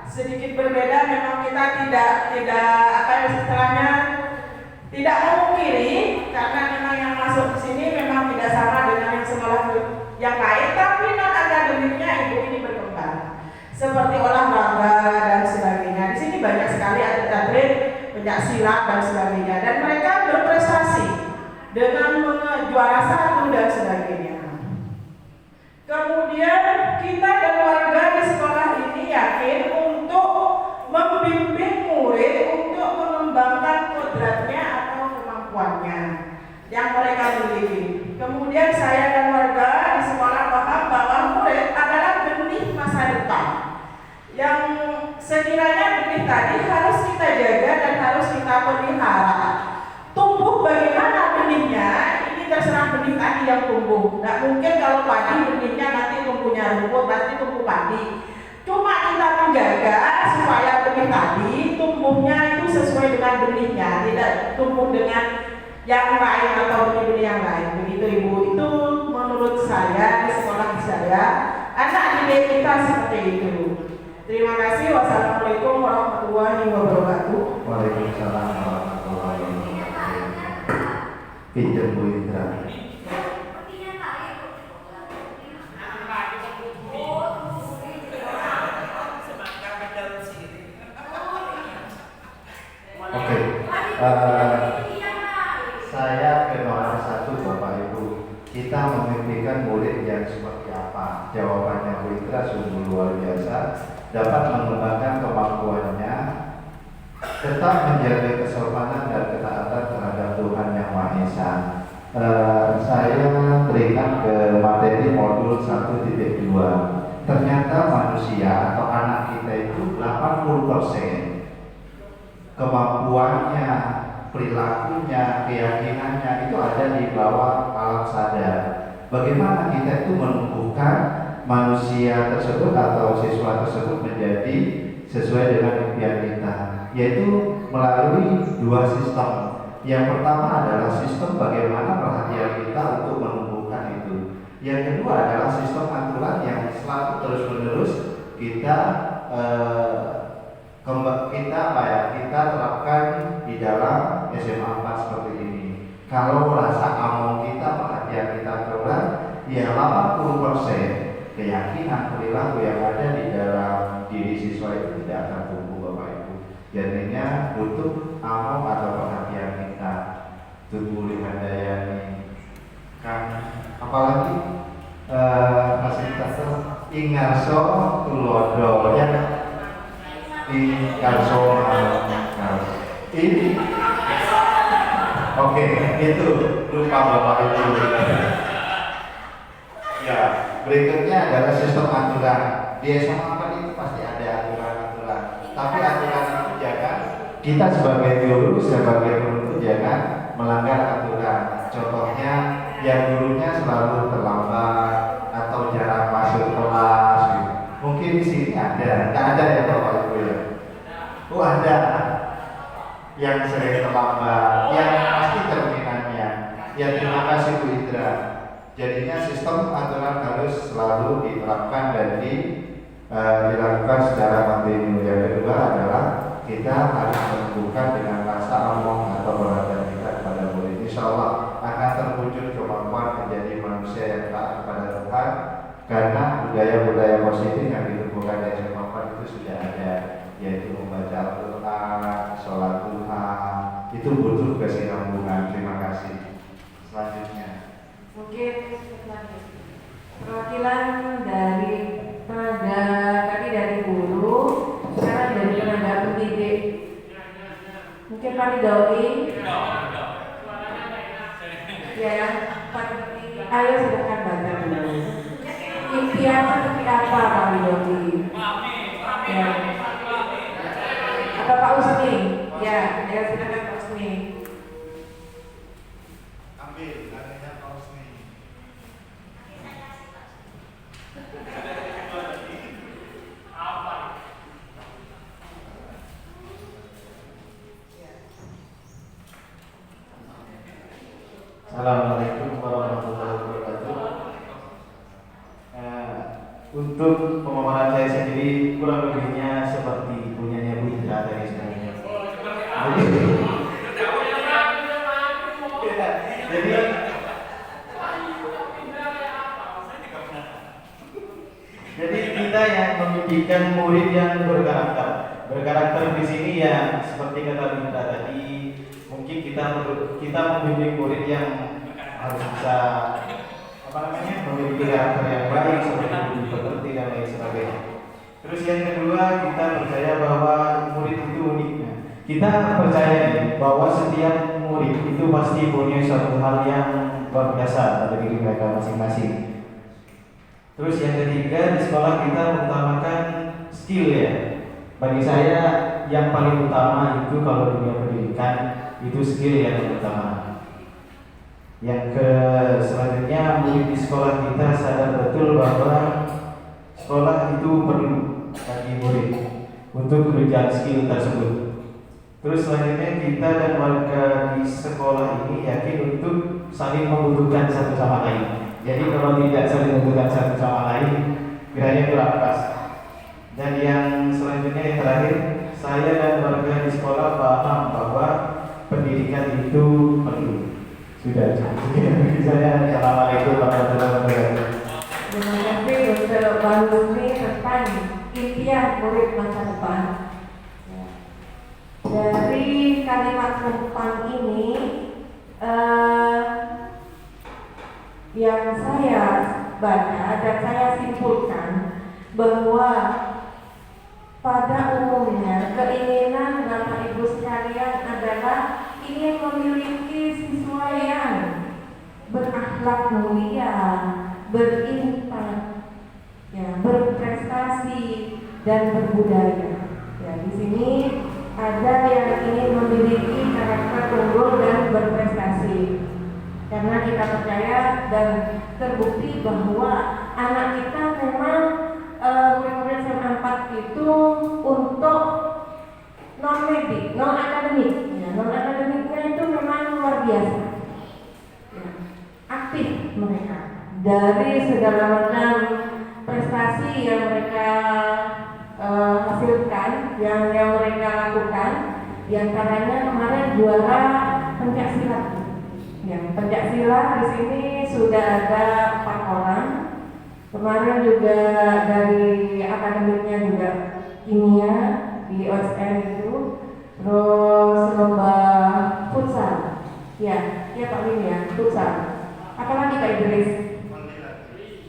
Sedikit berbeda memang kita tidak memungkiri, karena memang yang masuk ke sini memang tidak sama dengan yang sekolah yang lain, tapi non akademiknya Ibu ini berkembang. Seperti olahraga dan sebagainya. Di sini banyak sekali atlet-atlet pencaksilat dan sebagainya, dan mereka berprestasi dengan juara 1 dan sebagainya. Kemudian kita dan warga di sekolah ini yakin untuk membimbing murid untuk mengembangkan kodratnya atau kemampuannya yang mereka miliki. Kemudian saya dan warga di sekolah paham bahwa murid adalah benih masa depan yang sekiranya benih tadi harus kita jaga dan harus kita pelihara. Tumbuh bagaimana benihnya, ini terserah benih tadi yang tumbuh. Nggak mungkin kalau padi benihnya nanti tumbuhnya rumput, nanti tumbuh padi. Cuma kita menjaga supaya benih tadi tumbuhnya itu sesuai dengan benihnya, tidak tidak tumpuk dengan yang lain atau benih-benih yang lain. Begitu Ibu, itu menurut saya di sekolah saya anak didik kita seperti itu. Terima kasih. Wassalamualaikum warahmatullahi wabarakatuh. Waalaikumsalam warahmatullahi wabarakatuh. Pinjam Bu Indra. Oke, saya ke nomor 1 Bapak Ibu. Kita memimpikan murid yang seperti apa? Jawabannya Bu Indra sungguh luar biasa. Dapat mengembangkan kemampuannya, tetap menjaga kesopanan dan ketaatan terhadap Tuhan Yang Maha Esa. Saya teringat ke materi modul 1.2. Ternyata manusia atau anak kita itu 80% kemampuannya, perilakunya, keyakinannya itu ada di bawah alam sadar. Bagaimana kita itu menumbuhkan manusia tersebut atau siswa tersebut menjadi sesuai dengan impian kita, yaitu melalui 2 sistem. Yang pertama adalah sistem bagaimana perhatian kita untuk menumbuhkan itu. Yang kedua adalah sistem aturan yang selalu terus-menerus kita kita terapkan di dalam SMA 4 seperti ini. Kalau rasa aman kita, perhatian kita kurang, ya 80% keyakinan perilaku yang ada di dalam diri siswa itu tidak akan tumbuh Bapak Ibu. Jadinya butuh aman atau perhatian kita. Tubuh Handayani kan, apalagi fasilitator Ingarso Tulodo ya. Ingarso ini oke, itu lupa Bapak Ibu. Ya, berikutnya adalah sistem aturan. Di SMA itu pasti ada aturan-aturan. Tapi aturan itu jangan kita sebagai guru, sebagai penuntut jangan melanggar aturan. Contohnya, yang gurunya selalu terlambat atau jarang masuk kelas. Gitu. Mungkin di sini ada, nggak ada ya Bapak Ibu ya? Oh ada, yang sering terlambat, yang pasti terminannya. Ya terima kasih Bu Indra. Jadinya sistem aturan harus selalu diterapkan dan dilakukan secara kontinu. Yang kedua adalah kita harus menumbuhkan dengan rasa aman atau perhatian kita kepada murid. Insya Allah akan terwujud kemampuan menjadi manusia yang taat kepada Tuhan, karena budaya-budaya positif yang ditumbuhkan dari SMA 4 itu sudah ada, yaitu membaca Al-Quran, sholat duha. Itu butuh kesinambungan. Terima kasih. Selanjutnya Mungkin perwakilan dari tenaga tadi dari guru, sekarang dari tenaga pendidik. Mungkin Pak Doi. Ya, Pak Doi. Ayo silakan baca dulu. Impian seperti apa Pak Doi? Ya. Atau Pak Usni? Ya, silakan Pak Usni. ambil dananya Pak Usni. Assalamualaikum warahmatullahi wabarakatuh. Untuk pemaparan saya sendiri kurang lebihnya seperti punyanya Bu Indra tadi sebenarnya. Jadi kita yang memimpikan murid yang berkarakter. Berkarakter di sini ya seperti kata Bu Indra tadi. Mungkin kita membimbing murid yang harus bisa memiliki karakter yang baik seperti budi pekerti dan lain sebagainya. Terus yang kedua, kita percaya bahwa murid itu unik. Kita percaya bahwa setiap murid itu pasti punya suatu hal yang luar biasa pada diri mereka masing-masing. Terus yang ketiga, di sekolah kita mengutamakan skill ya. Bagi saya yang paling utama itu kalau dunia pendidikan itu skill yang utama. Yang selanjutnya, murid di sekolah kita sadar betul bahwa sekolah itu perlu bagi murid untuk mengejar skill tersebut. Terus selanjutnya kita dan warga di sekolah ini yakin untuk saling membutuhkan satu sama lain. Jadi kalau tidak saling membutuhkan satu sama lain, kiranya itu lepas. Dan yang selanjutnya yang terakhir, saya dan warga di sekolah paham bahwa pendidikan itu perlu. Sudah cukup. Saya assalamualaikum warahmatullahi wabarakatuh. Terima kasih Dr. Balumi tentang impian murid masa depan. Dari kalimat Rumpang ini yang saya baca dan saya simpulkan bahwa pada umumnya keinginan Bapak Ibu sekalian adalah ingin memiliki siswa yang berakhlak mulia, berintan, ya, berprestasi dan berbudaya. Ya, di sini ada yang ingin memiliki karakter unggul dan berprestasi. Karena kita percaya dan terbukti bahwa anak kita memang murid-murid SMA 4 itu untuk non-medik, non-akademik. Ya, non-akademiknya itu memang luar biasa. Ya, aktif mereka. Dari segala macam prestasi yang mereka hasilkan, yang mereka lakukan, diantaranya kemarin juara pencaksilat. Ya, pencaksilat di sini sudah ada 4 orang. Kemarin juga dari akademiknya juga kimia di OSN itu, terus lomba futsal. Ya, Pak Win ya, futsal. Apalagi Pak Idris?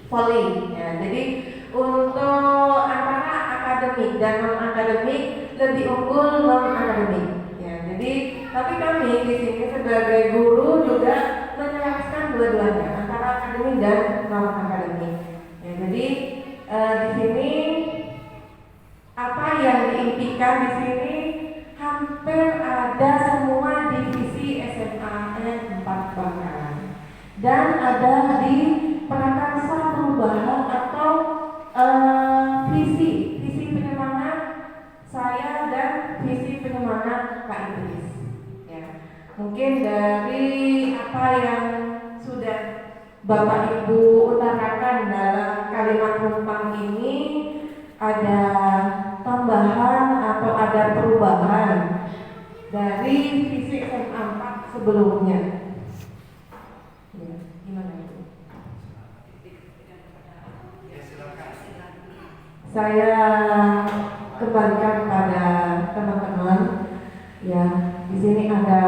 Volley. Ya, jadi untuk antara akademik dan non akademik lebih unggul non akademik. Ya, jadi tapi kami di sini sebagai guru juga menjelaskan dua-duanya antara akademik dan non akademik. Ya, jadi di sini apa yang diimpikan di sini hampir ada semua divisi SMA N4 Bangkalan dan ada di prakarsa perubahan atau visi penyemangat saya dan visi penyemangat Pak Idris. Ya, mungkin dari apa yang sudah Bapak Ibu utarakan dalam kalimat Rumpang ini ada tambahan atau ada perubahan dari visi SMA 4 sebelumnya. Ya, gimana itu? Saya kembalikan kepada teman-teman. Ya, di sini ada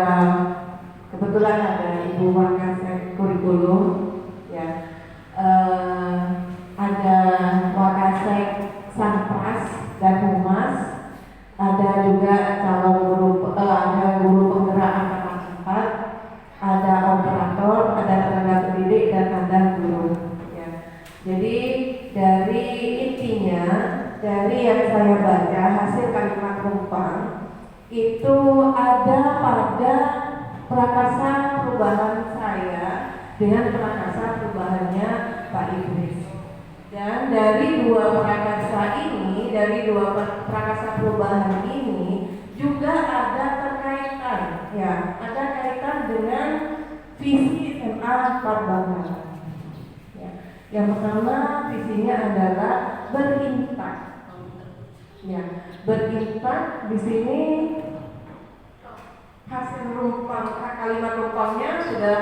kebetulan ada Ibu Wakasek Kurikulum. Ya, ada Wakasek Sanpras dan Humas. Ada juga calon guru, ada guru penggerak angkatan 4, ada operator, ada tenaga pendidik dan ada guru. Ya, jadi dari intinya, dari yang saya baca hasil kalimat Rumpang itu ada pada prakarsa perubahan saya dengan prakarsa perubahannya Pak Idris. Dan dari dua prakarsa ini, dari dua prakarsa perubahan ini juga ada terkaitan, ya, ada kaitan dengan visi SMA 4 Bangkalan. Yang pertama visinya adalah berintak. Ya, berintak di sini hasil kalimat Rumpangnya sudah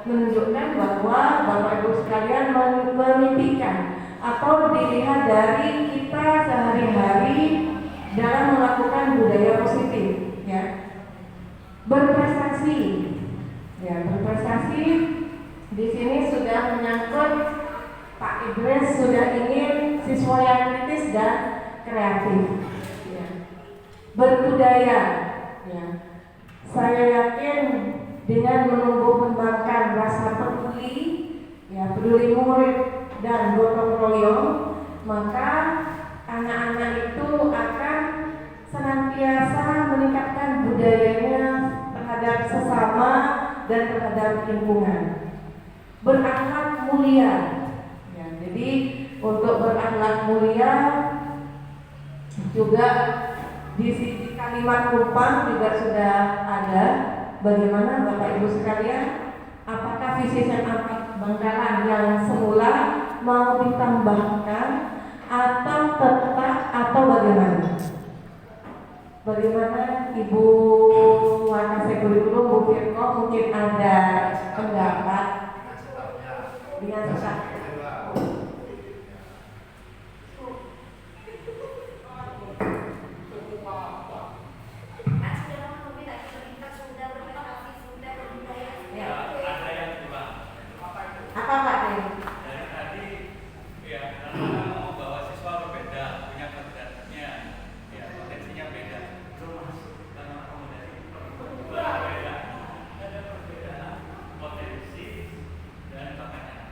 menunjukkan bahwa Bapak Ibu sekalian memimpikan atau dilihat dari kita sehari-hari dalam melakukan budaya positif, ya. Berprestasi. Ya, berprestasi di sini sudah menyangkut Pak Idris sudah ingin siswa yang kritis dan kreatif. Ya. Berbudaya. Ya. Saya yakin dengan menumbuh kembangkan rasa peduli, ya, peduli murid dan gotong royong, maka anak-anak itu akan senantiasa meningkatkan budayanya terhadap sesama dan terhadap lingkungan. Berakhlak mulia. Jadi untuk berakhlak mulia juga disisikan kalimat rumpang juga sudah ada. Bagaimana Bapak Ibu sekalian? Apakah visi Senat Bangkalan yang semula mau ditambahkan atau tetap atau bagaimana? Bagaimana Ibu Wakasek Kurikulum Bu Firko mungkin ada pendapat dengan tetap? Apa Pak Den? Dari tadi ya karena mau bawa siswa berbeda, punya kebedaannya, ya potensinya beda. Belum masuk karena akomodasi berbeda. Ada perbedaan potensi dan bakatnya.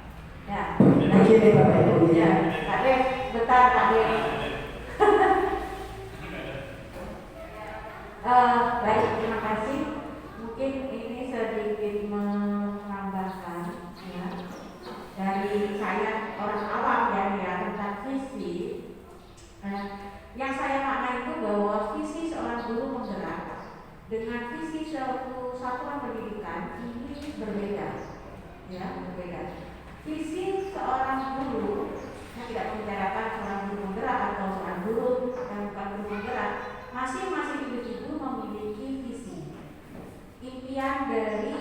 Ya. Nah, gini Bapak Ibu ya. Ya, Pak Den, bentar Pak Den. Baik, terima kasih. Mungkin ini sedikit menambahkan ya dari saya orang awam ya tentang visi. Yang saya maknai itu bahwa visi seorang guru penggerak dengan visi suatu satuan pendidikan ini berbeda, ya berbeda. Visi seorang guru, saya tidak membicarakan seorang guru penggerak atau seorang guru yang bukan guru penggerak. Masing-masing individu memiliki visi, impian dari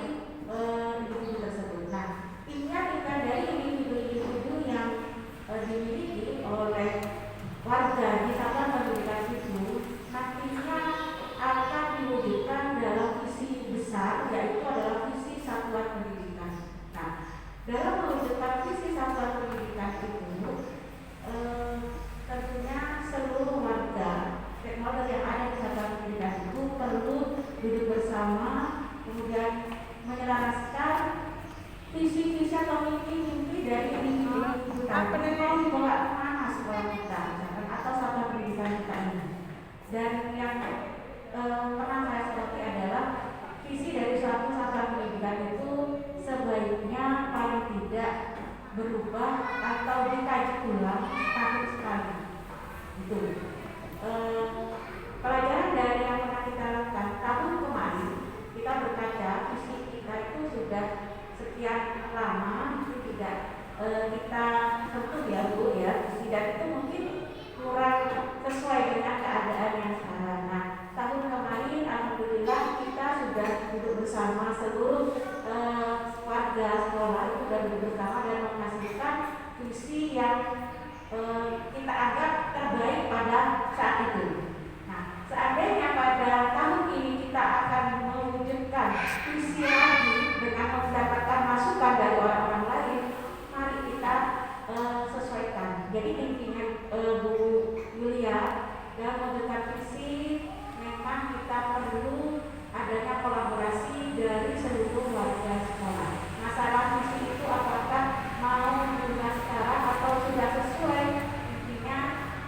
individu tersebut. Nah, impian-impian dari individu-individu yang dimiliki oleh warga di satuan pendidikan itu nantinya akan diwujudkan dalam visi besar, yaitu adalah visi satuan pendidikan. Nah, dalam mewujudkan visi satuan pendidikan itu tentunya seluruh warga stakeholder yang ada di satuan pendidikan itu perlu duduk bersama, kemudian menyelaraskan visi-visi atau mimpi-mimpi dari individu tadi mau dibawa kemana sekolah kita, atau satuan pendidikan kita ini. Dan yang pernah saya soroti adalah visi dari suatu satuan pendidikan itu sebaiknya paling tidak berubah atau dikaji ulang tahun sekali. Itu. Pelajaran dari yang pernah kita lakukan tahun kemarin, kita berkaca visi kita itu sudah sekian lama itu tidak kita sentuh ya Bu ya, visi dan itu mungkin kurang sesuai dengan keadaan yang sekarang. Nah, tahun kemarin alhamdulillah kita sudah duduk bersama seluruh warga sekolah itu sudah duduk bersama dan menghasilkan visi yang kita anggap terbaik pada saat itu. Nah, seandainya pada tahun ini kita akan mewujudkan visi lagi dengan mendapatkan masukan dari orang-orang lain, mari kita sesuaikan. Jadi intinya Bu Yulia dalam mewujudkan visi memang kita perlu adanya kolaborasi dari seluruh warga sekolah. Masalah visi itu apakah mau berubah sekarang atau sudah sesuai, intinya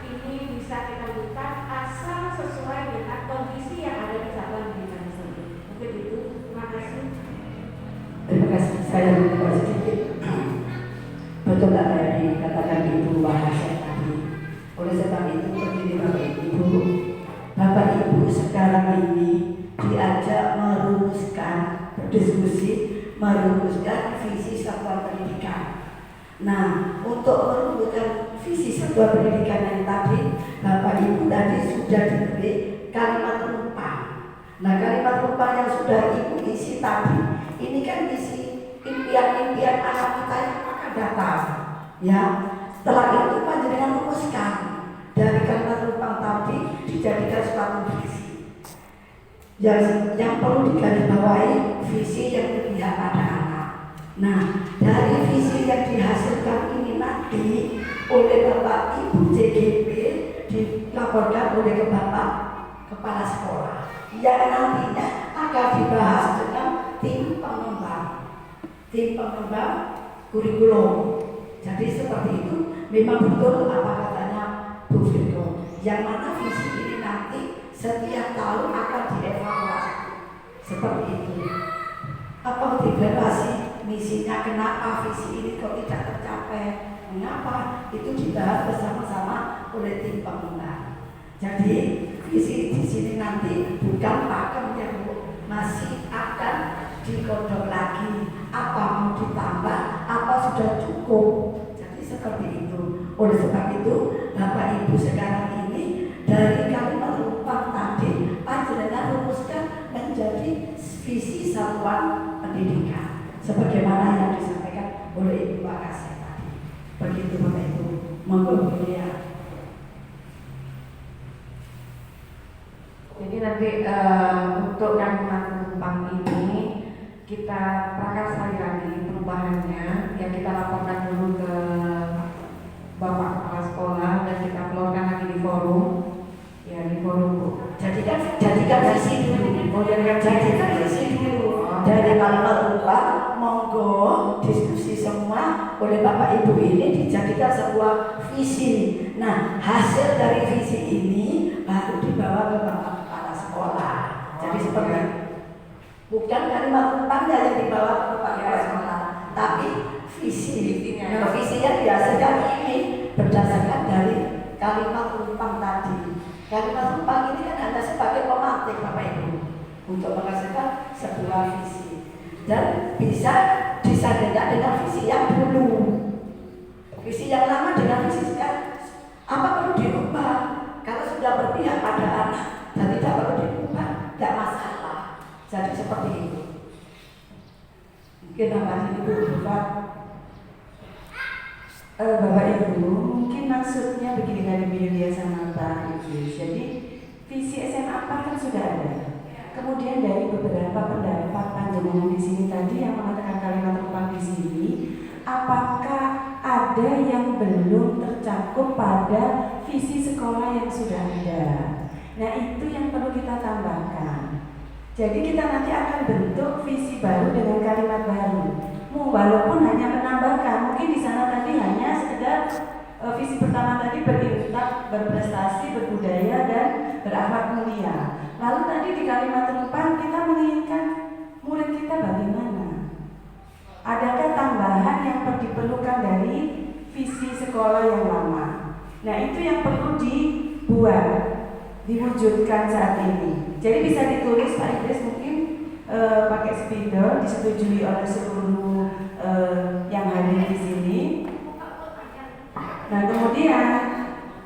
ini bisa kita lakukan asal sesuai dengan kondisi yang ada di satuan pendidikan tersebut. Mungkin itu. Terima kasih. Terima kasih. Saya juga sedikit. Betul apa yang dikatakan Ibu Bahasa tadi. Oleh sebab itu begini Bapak Ibu sekarang ini diajak merumuskan, berdiskusi, merumuskan visi satuan pendidikan. Nah, untuk merumuskan visi satuan pendidikan yang tadi, Bapak Ibu tadi sudah diberi kalimat rumpang. Nah, kalimat rumpang yang sudah Ibu isi tadi, ini kan isi impian-impian anak kita yang akan datang. Ya, setelah itu panjenengan rumuskan dari kalimat rumpang tadi dijadikan suatu visi. Yang perlu digarisbawahi visi yang berpihak pada anak. Nah, dari visi yang dihasilkan ini nanti oleh Bapak Ibu JGP dilaporkan oleh Bapak Kepala Sekolah yang nantinya akan dibahas dengan tim pengembang kurikulum. Jadi seperti itu memang betul apa katanya Bu Firko, yang mana visi ini nanti setiap tahun akan dievaluasi seperti itu. Apa dievaluasi misinya, kenapa visi ini kok tidak tercapai, mengapa, itu dibahas bersama-sama oleh tim pengembang. Jadi visi di sini nanti bukan pakem ya Bu, masih akan digodok lagi. Apa mau ditambah? Apa sudah cukup? Jadi seperti itu. Oleh sebab itu, Bapak Ibu sekarang ini dari kalimat rumpang tadi, panjenengan rumuskan menjadi visi satuan pendidikan. Sebagaimana yang disampaikan oleh Ibu Wakasih tadi. Begitu Bapak Ibu. Monggo Bu ya. Jadi nanti untuk kalimat rumpang ini kita prakarsai lagi perubahannya, yang kita laporkan dulu ke Bapak Kepala Sekolah dan kita keluarkan lagi di forum. Ya di forum Bu. Jadikan visi dulu. Jadikan visi dulu. Oh. Dari kalimat rumpang, monggo diskusi semua oleh Bapak Ibu ini dijadikan sebuah visi. Nah, hasil dari visi ini baru dibawa ke Bapak Kepala Sekolah. Jadi seperti itu. Bukan kalimat rumpangnya yang dibawa ke Bapak Kepala Sekolah, tapi visinya. Nah, visinya dihasilkan ini berdasarkan dari kalimat rumpang tadi. Kalimat rumpang ini kan hanya sebagai pemantik Bapak Ibu untuk menghasilkan sebuah visi dan bisa disandingkan dengan visi yang dulu. Visi yang lama dengan visi sekarang, apa perlu diubah? Kalau sudah berpihak pada anak dan tidak perlu diubah, tidak masalah. Jadi seperti itu. Mungkin namanya Ibu Bapak. Bapak Ibu, mungkin maksudnya begini dari Bu Yulia sama Pak Idris. Jadi visi SMA 4 kan sudah ada. Kemudian dari beberapa pendapat panjenengan di sini tadi yang mengatakan kalimat rumpang di sini, apakah ada yang belum tercakup pada visi sekolah yang sudah ada? Nah itu yang perlu kita tambahkan. Jadi kita nanti akan bentuk visi baru dengan kalimat baru. Walaupun hanya menambahkan, mungkin di sana tadi hanya sekedar visi pertama tadi berintak, berprestasi, berbudaya dan berakhlak mulia. Lalu tadi di kalimat rumpang kita menginginkan murid kita bagaimana? Adakah tambahan yang diperlukan dari visi sekolah yang lama? Nah itu yang perlu dibuat, diwujudkan saat ini. Jadi bisa ditulis Pak Idris mungkin pakai spidol, disetujui oleh seluruh yang hadir di sini. Nah kemudian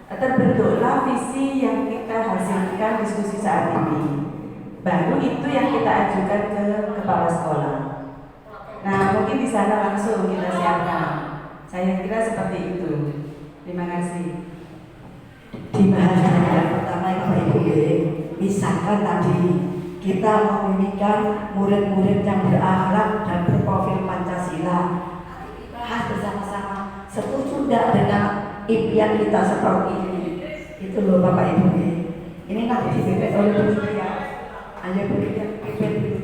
terbentuklah visi yang kita hasilkan diskusi saat ini. Baru itu yang kita ajukan ke kepala sekolah. Nah mungkin di sana langsung kita siapkan. Saya kira seperti itu. Terima kasih. Di bahasan yang pertama Bapak Ibu, misalkan tadi kita memimpikan murid-murid yang berakhlak dan berprofil Pancasila. Bahas bersama-sama, setuju tidak dengan impian kita seperti ini? Itu loh Bapak Ibu. Ini nanti dipimpin oleh Bu Yulia. Ayo Bu Yulia, pimpin dulu.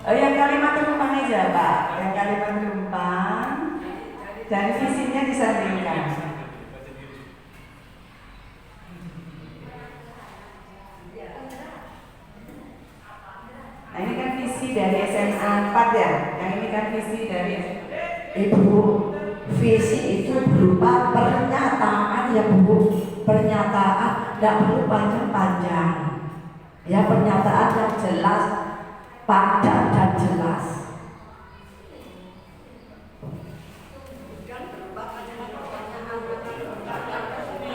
Yang kalimat rumpang aja Pak, yang kalimat rumpang dan visinya disandingkan. Nah ini kan visi dari SMA 4 ya, yang ini kan visi dari Ibu, visi itu berupa pernyataan ya Bu, pernyataan tidak perlu panjang-panjang. Ya pernyataan yang jelas, padat dan jelas.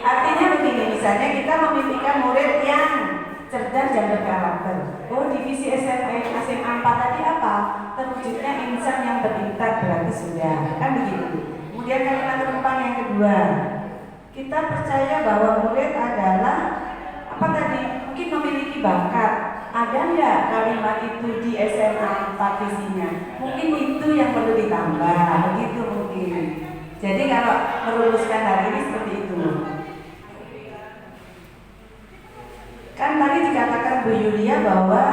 Artinya begini, misalnya kita memimpikan murid yang cerdas dan berkarakter. Oh, divisi SMA 4 tadi apa? Terwujudnya insan yang berintak berarti sudah, kan begitu. Kemudian kalimat rumpang yang kedua, kita percaya bahwa murid adalah apa tadi? Mungkin memiliki bakat. Ada nggak kalimat itu di SMA 4 visinya? Mungkin itu yang perlu ditambah, begitu mungkin. Jadi kalau merumuskan hari ini seperti itu. Kan tadi dikatakan Bu Yulia bahwa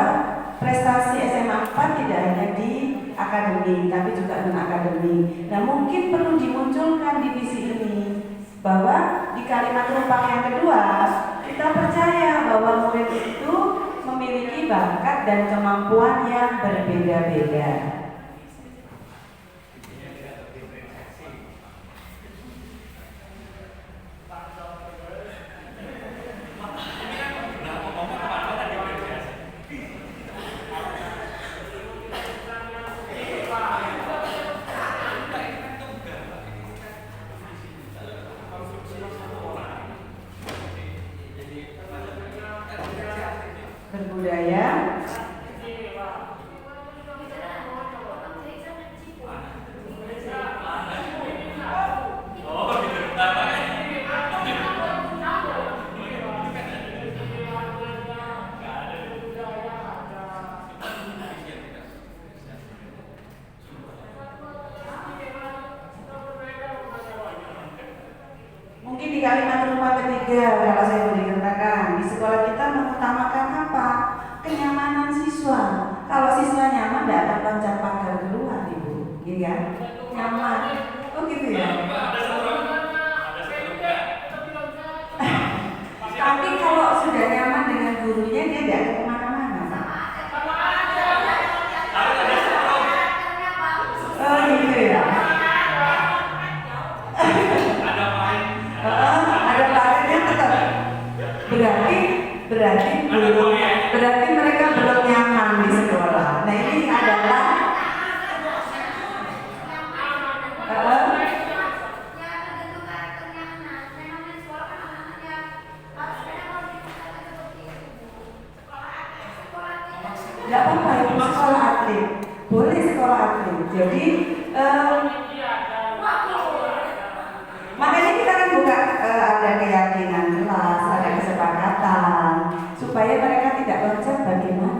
prestasi SMA 4 tidak hanya di akademik, tapi juga non-akademik. Nah mungkin perlu dimunculkan di visi ini bahwa di kalimat rumpang yang kedua kita percaya bahwa murid itu memiliki bakat dan kemampuan yang berbeda-beda. Berbudaya, mungkin di kalimat rumah ketiga kalau saya boleh katakan, di sekolah kita mengutamakan apa? Kenyamanan siswa. Kalau siswa nyaman, tidak akan loncat pagar keluar, Ibu, gitu kan? Nyaman. Oh gitu ya. Tapi kalau sudah nyaman dengan gurunya, dia tidak akan kemana-mana. Oh gitu ya. Ada parennya tetap. Berarti mereka belum nyaman di sekolah. Nah ini adalah nggak apa-apa itu sekolah atlet, boleh sekolah atlet. Jadi makanya kita kan buka ada keyakinan kelas, ada kesepakatan supaya mereka tidak loncat bagaimana.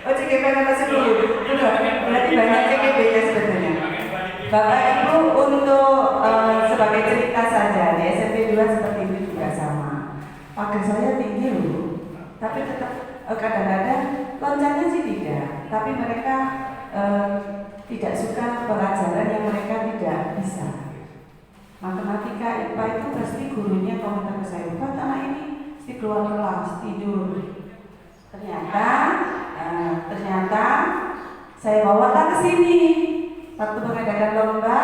Oh CGP masih dulu, berarti banyak CGP-nya sebetulnya. Bapak Ibu untuk sebagai cerita saja di SMP 2 seperti itu juga sama. Pagar saya tinggi loh, tapi tetap kadang-kadang loncatnya sih tidak. Tapi mereka tidak suka pelajaran yang mereka tidak bisa. Matematika, IPA itu pasti gurunya komentar ke saya, Pak anak ini mesti keluar kelas tidur. Ternyata saya bawalah ke sini. Waktu mengadakan lomba,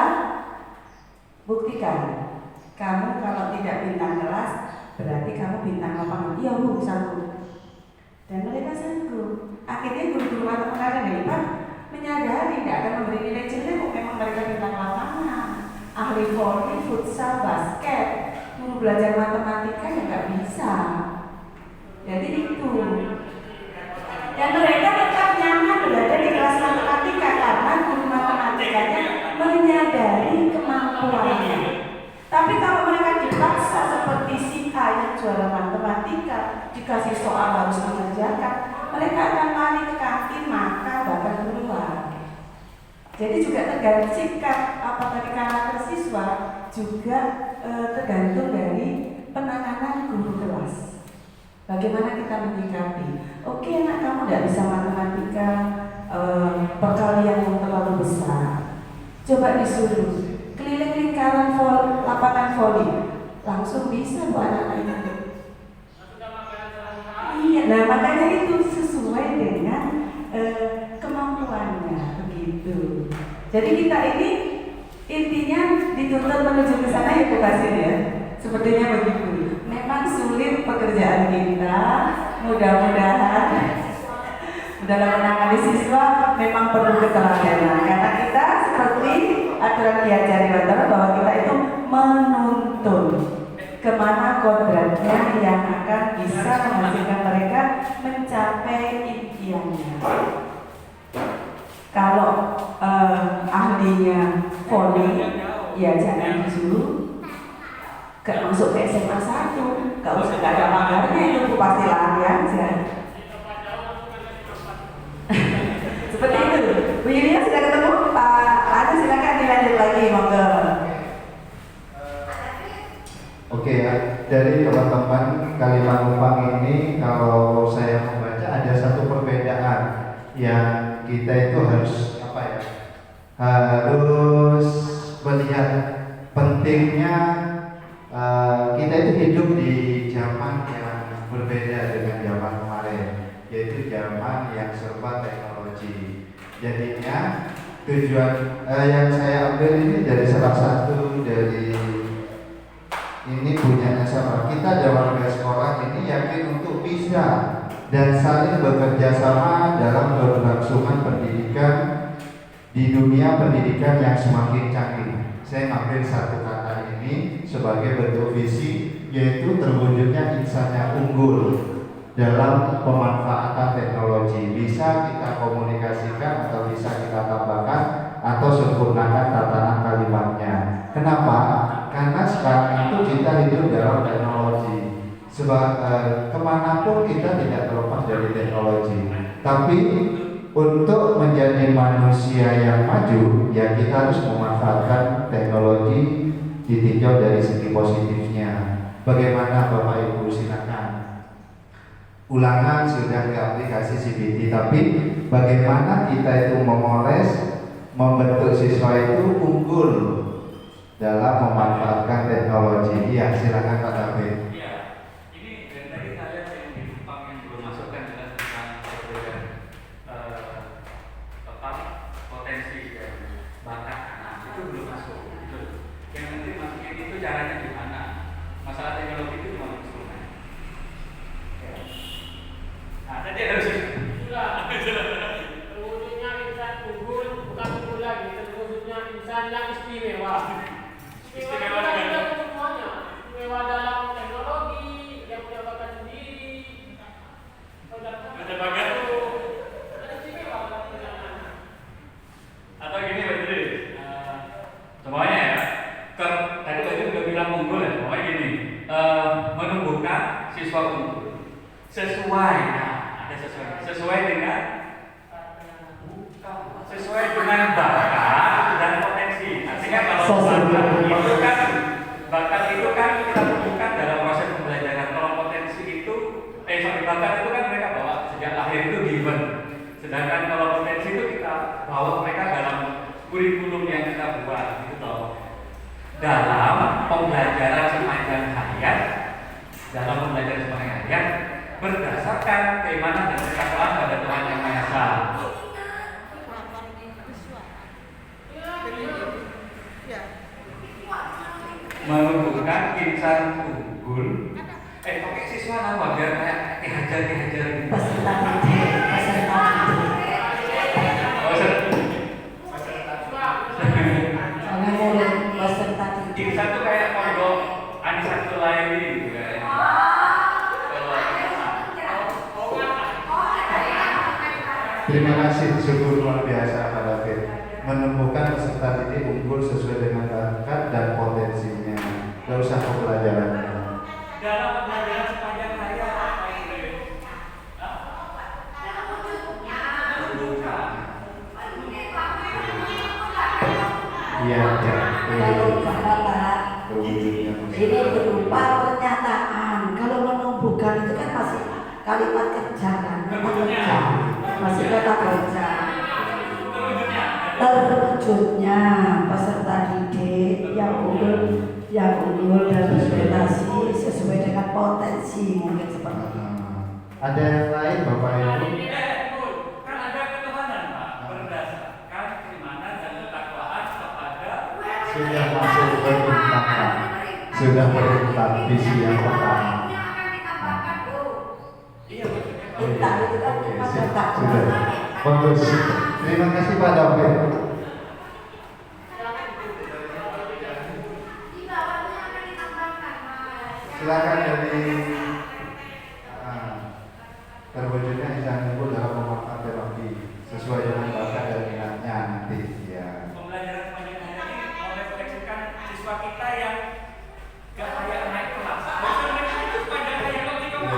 buktikan kamu kalau tidak bintang kelas berarti kamu bintang lapangan. Iya Bu, sanggup. Dan mereka sanggup. Akhirnya guru-guru matematika dan IPA menyadari tidak akan memberi nilai jelek kok memang mereka bintang lapangan. Ahli voli, futsal, basket, guru belajar matematika yang nggak bisa. Jadi itu. Dan mereka tetap nyaman berada di kelas matematika karena guru matematikanya menyadari kemampuannya. Tapi kalau mereka dipaksa seperti si A yang juara matematika, dikasih soal harus mengerjakan, mereka akan lari ke kantin, maka bahkan keluar. Jadi juga tergantung sikap apa tadi karakter siswa, juga tergantung dari penanganan guru kelas. Bagaimana kita menyikapi? Oke, anak kamu tidak bisa matematika, perkalian yang terlalu besar. Coba disuruh keliling lingkaran lapangan voli, langsung bisa buat anak itu. Iya, nah makanya itu sesuai dengan kemampuannya begitu. Jadi kita ini intinya dituntut menuju ke sana ya Bu Basir ya. Sepertinya begitu. Memang sulit pekerjaan kita, mudah-mudahan dalam menangani siswa memang perlu keteladanan karena kita seperti aturan diajari bahwa kita itu menuntun kemana kodratnya yang akan bisa menghasilkan mereka mencapai impiannya. Kalau ahlinya voli, ya jangan disuruh gak masuk ke SMA 1, gak usah gak ada pagarnya, itu pasti lari aja. Seperti itu. Bu Yulia sudah ketemu? Pak Anu silakan dilanjut lagi, monggo. dari teman-teman kalimat numpang ini, kalau saya membaca ada satu perbedaan yang kita itu harus apa ya? Harus melihat pentingnya kita itu hidup di zaman yang berbeda dengan zaman kemarin, yaitu zaman yang serba teknologi. Jadinya tujuan yang saya ambil ini dari salah satu dari ini punyanya siapa? Kita ada warga sekolah ini yakin untuk bisa dan saling bekerja sama dalam keberlangsungan pendidikan di dunia pendidikan yang semakin canggih. Saya ngambil satu kata ini sebagai bentuk visi, yaitu terwujudnya insan yang unggul dalam pemanfaatan teknologi. Bisa kita komunikasikan atau bisa kita tambahkan atau sempurnakan tatanan kalimatnya. Kenapa? Karena sekarang itu kita hidup dalam teknologi. Kemanapun kita tidak terlepas dari teknologi. Tapi untuk menjadi manusia yang maju, ya kita harus memanfaatkan teknologi ditinjau dari segi positifnya. Bagaimana Bapak Ibu, silakan. Ulangan sudah ke aplikasi CBT, tapi bagaimana kita itu memoles, membentuk siswa itu unggul dalam memanfaatkan teknologi. Ya, silakan Pak David. Iya, ini dari tadi saya yang di Jepang yang belum masukkan jelas tentang perbedaan potensi dan bakat anak itu belum masuk. Gitu. Yang nanti masukin itu caranya gimana? Masalah teknologi itu cuma instrumen. Nah, tadi harus terwujudnya insan unggul, bukan unggul lagi, terwujudnya insan yang istimewa. Istimewa dalam semuanya, istimewa dalam teknologi, yang punya bakat sendiri. ada bakat. Istimewa dalam perjalanan. Atau gini Pak Idris, semuanya ya. Tadi Pak Idris udah bilang unggul ya, pokoknya gini, menumbuhkan siswa unggul sesuai, sesuai dengan bakat dan potensi. Artinya kalau bakat itu kan kita tumbuhkan dalam proses pembelajaran. Kalau potensi itu, bakat itu kan mereka bawa sejak lahir itu given. Sedangkan kalau potensi itu kita bawa mereka dalam kurikulum yang kita buat, gitu toh. Dalam pembelajaran sepanjang hayat, berdasarkan keimanan dan ketakwaan pada Tuhan Yang Maha Esa. Menumbuhkan insan unggul. Pakai siswa nama biar kayak dihajar gitu. Peserta didik. Peserta didik. Insan tuh kayak pondok Anissa Tulaili gitu kan. Terima kasih, sungguh luar biasa Pak David. Menemukan peserta didik unggul sesuai dengan bakat dan potensinya. Gak usah pembelajarannya. Dalam pembelajaran sepanjang hari apa ini? Iya, ya. Kalau Bapak, ini berupa pernyataan. Kalau menumbuhkan itu kan masih kalimat kerja kan, masih kata kerja. Terwujudnya peserta didik yang unggul dan berprestasi sesuai dengan potensi, mungkin seperti itu. Ada yang lain Bapak Ibu? Kan ada ketuhanan Pak, berdasarkan keimanan dan ketakwaan kepada Sudah masuk beruntakan, sudah beruntak visi yang pertama. Untak itu kan peserta. Sudah bagus. Terima kasih Pak David. Silakan dari terwujudnya insan unggul dalam memanfaatkan teknologi sesuai dengan bakat dan minatnya nanti. Ya. pembelajaran sepanjang hari ini merefleksikan siswa kita yang gak kayak naik kelas. Maksudnya mereka itu sepanjang hari kalau di kamu.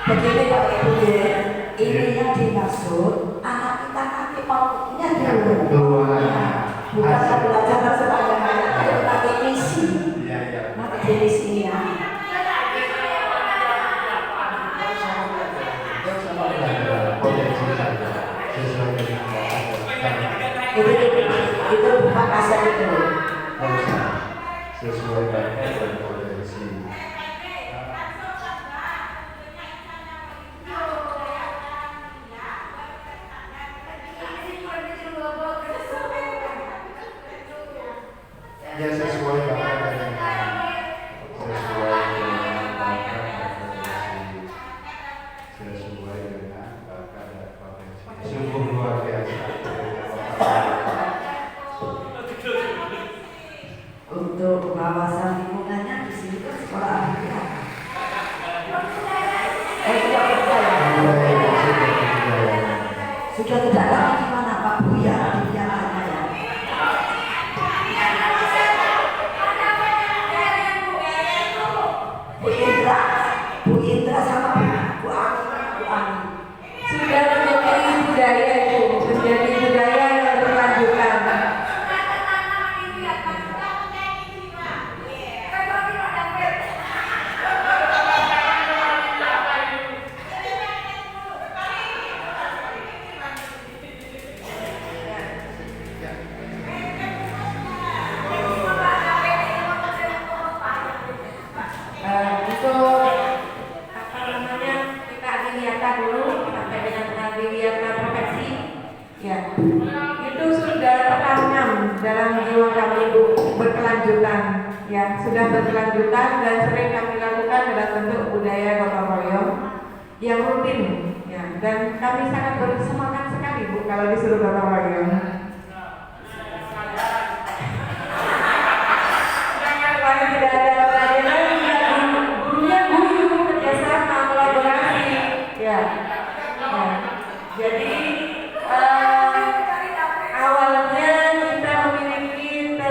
Begini Pak Ibu ya, ini yang dimaksud anak kita nanti maunya dulu. Keluar. Bukan belajar sepanjang hari, tapi pakai misi. asal itu. harusnya sesuai bakat dan potensi. Ya sesuai bakat dan sesuai dengan bakat dan potensi, sesuai dengan bakat dan potensi. Sungguh luar biasa. Untuk wawasan lingkungannya di sini kan sekolah Alkitab. Sudah tidak lagi gimana Pak Buya kegiatannya ya. Bu Indra sama Bu Ani. Sudah menjadi budaya itu, menjadi budaya yang berlanjutan. Untuk apa namanya, kita adiwiyata dulu sampai dengan adiwiyata profesi ya, itu sudah tertanam dalam jiwa kami Bu, berkelanjutan ya, sudah berkelanjutan dan sering kami lakukan dalam bentuk budaya gotong royong yang rutin ya, dan kami sangat bersemangat sekali Bu kalau disuruh gotong royong. Karena tidak ada pelajaran, gurunya guru kerjasama kolaborasi ya. Jadi awalnya kita memiliki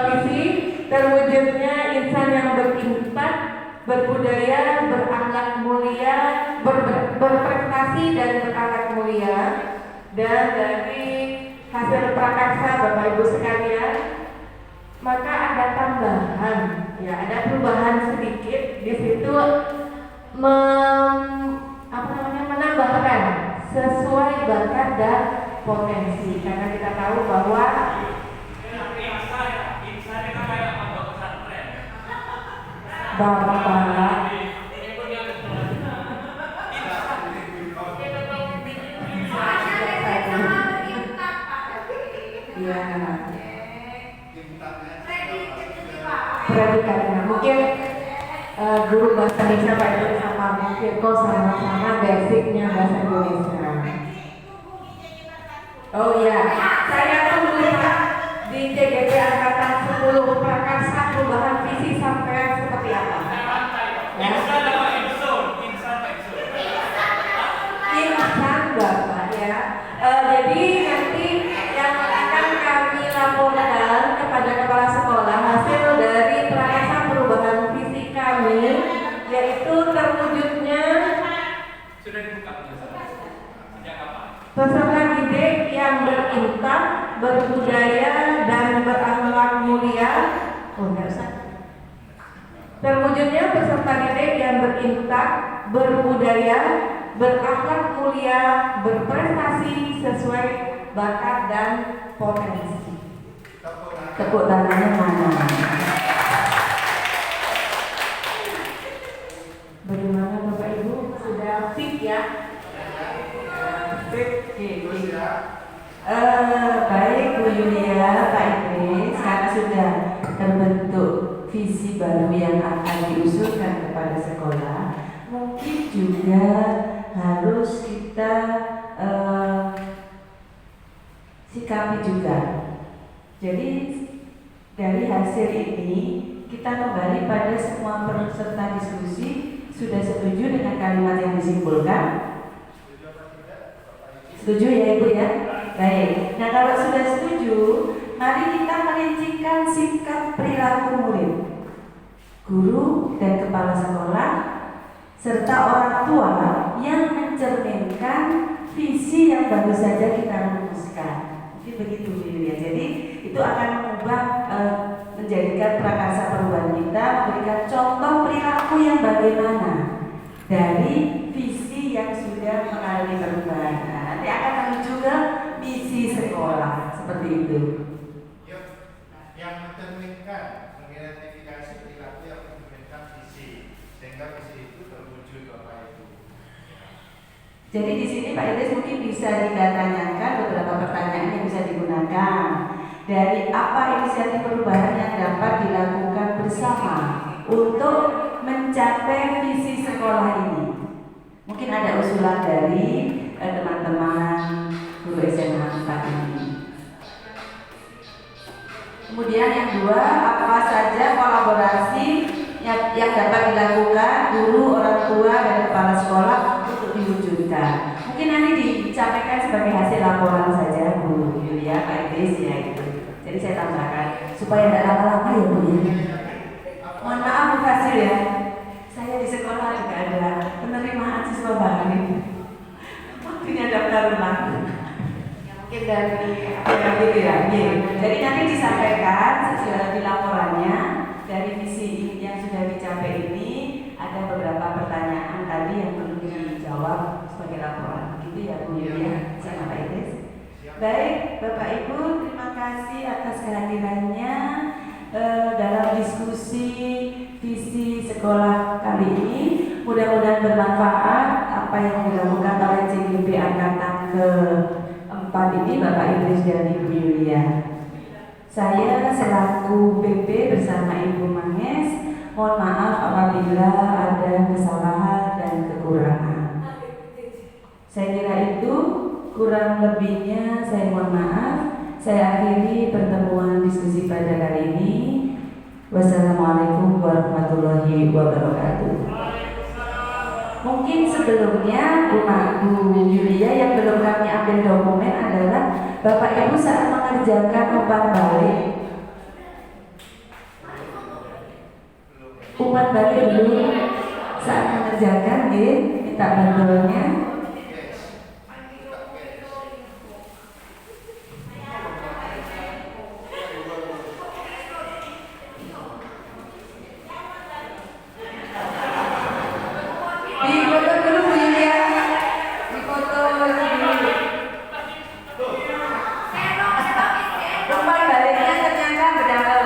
visi terwujudnya insan yang berinsak, berbudaya, berakhlak mulia, berprestasi dan berakhlak mulia. Dan dari hasil prakarsa Bapak Ibu sekalian, maka ada tambahan, ya ada perubahan sedikit di situ, menambahkan sesuai bakat dan potensi, karena kita tahu bahwa Bapak predikatnya mungkin guru bahasa Indonesia Pak Ibu sama Bu Firko sama-sama basicnya bahasa Indonesia. Oh iya, saya tunggu Pak di CGP Angkatan 10 prakarsa perubahan visi sampai seperti apa? Ya. Insan Bapak ya. Jadi nanti yang akan kami laporkan kepada kepala sekolah hasil dari prakarsa perubahan visi kami, yaitu terwujudnya Sudah dibuka sejak kapan? peserta didik yang berintak, berbudaya dan berakhlak mulia. Oh, enggak usah. Terwujudnya peserta didik yang berintak, berbudaya, berakhlak mulia, berprestasi sesuai bakat dan potensi. Tepuk tangannya mana? Bagaimana Bapak Ibu, sudah fit ya? Fit. Baik Bu Yulia, Pak Idris, karena sudah terbentuk visi baru yang akan diusulkan kepada sekolah, mungkin juga harus kita sikapi juga. Jadi dari hasil ini kita kembali pada semua peserta diskusi sudah setuju dengan kalimat yang disimpulkan? Setuju ya Ibu ya? Baik. Nah kalau sudah setuju, mari kita merincikan sikap perilaku murid, guru dan kepala sekolah serta orang tua yang mencerminkan visi yang baru saja kita rumuskan. Mungkin begitu ya. Jadi itu akan mengubah menjadikan prakarsa perubahan kita memberikan contoh perilaku yang bagaimana dari visi yang sudah mengalami perubahan. Nanti akan menuju ke misi sekolah seperti itu. Jadi di sini Pak Idris mungkin bisa ditanyakan beberapa pertanyaan yang bisa digunakan. Dari apa inisiatif perubahan yang dapat dilakukan bersama untuk mencapai visi sekolah ini? Mungkin ada usulan dari teman-teman guru SMA 4 ini. Kemudian yang dua, apa saja kolaborasi yang dapat dilakukan guru, orang tua, dan kepala sekolah untuk diwujudkan? Mungkin nanti disampaikan sebagai hasil laporan saja Bu Yulia, Pak Idris ya itu. Jadi saya tambahkan supaya tidak lama-lama ya Bu ya. Mohon maaf Bu Fasil ya, saya di sekolah juga ada penerimaan siswa baru. Waktunya daftar ulang. Mungkin dari Gitu ya. Jadi nanti disampaikan di laporannya dari visi yang sudah dicapai ini ada beberapa pertanyaan tadi yang perlu dijawab sebagai laporan. Gitu ya Bu ya, sama Pak Idris. Baik, Bapak Ibu, terima kasih atas kehadirannya dalam diskusi visi sekolah kali ini. Mudah-mudahan bermanfaat apa yang dilakukan oleh CGP Angkatan ke-4 ini, Bapak Idris dan Ibu Yulia. Saya selaku PP bersama Ibu Manges, mohon maaf apabila ada kesalahan dan kekurangan. Saya kira itu, kurang lebihnya saya mohon maaf. Saya akhiri pertemuan diskusi pada kali ini. Wassalamualaikum warahmatullahi wabarakatuh. Mungkin sebelumnya Bu Yulia yang belum kami ambil dokumen adalah Bapak Ibu saat mengerjakan umpan balik. Umpan balik dulu saat mengerjakan, minta bantuannya.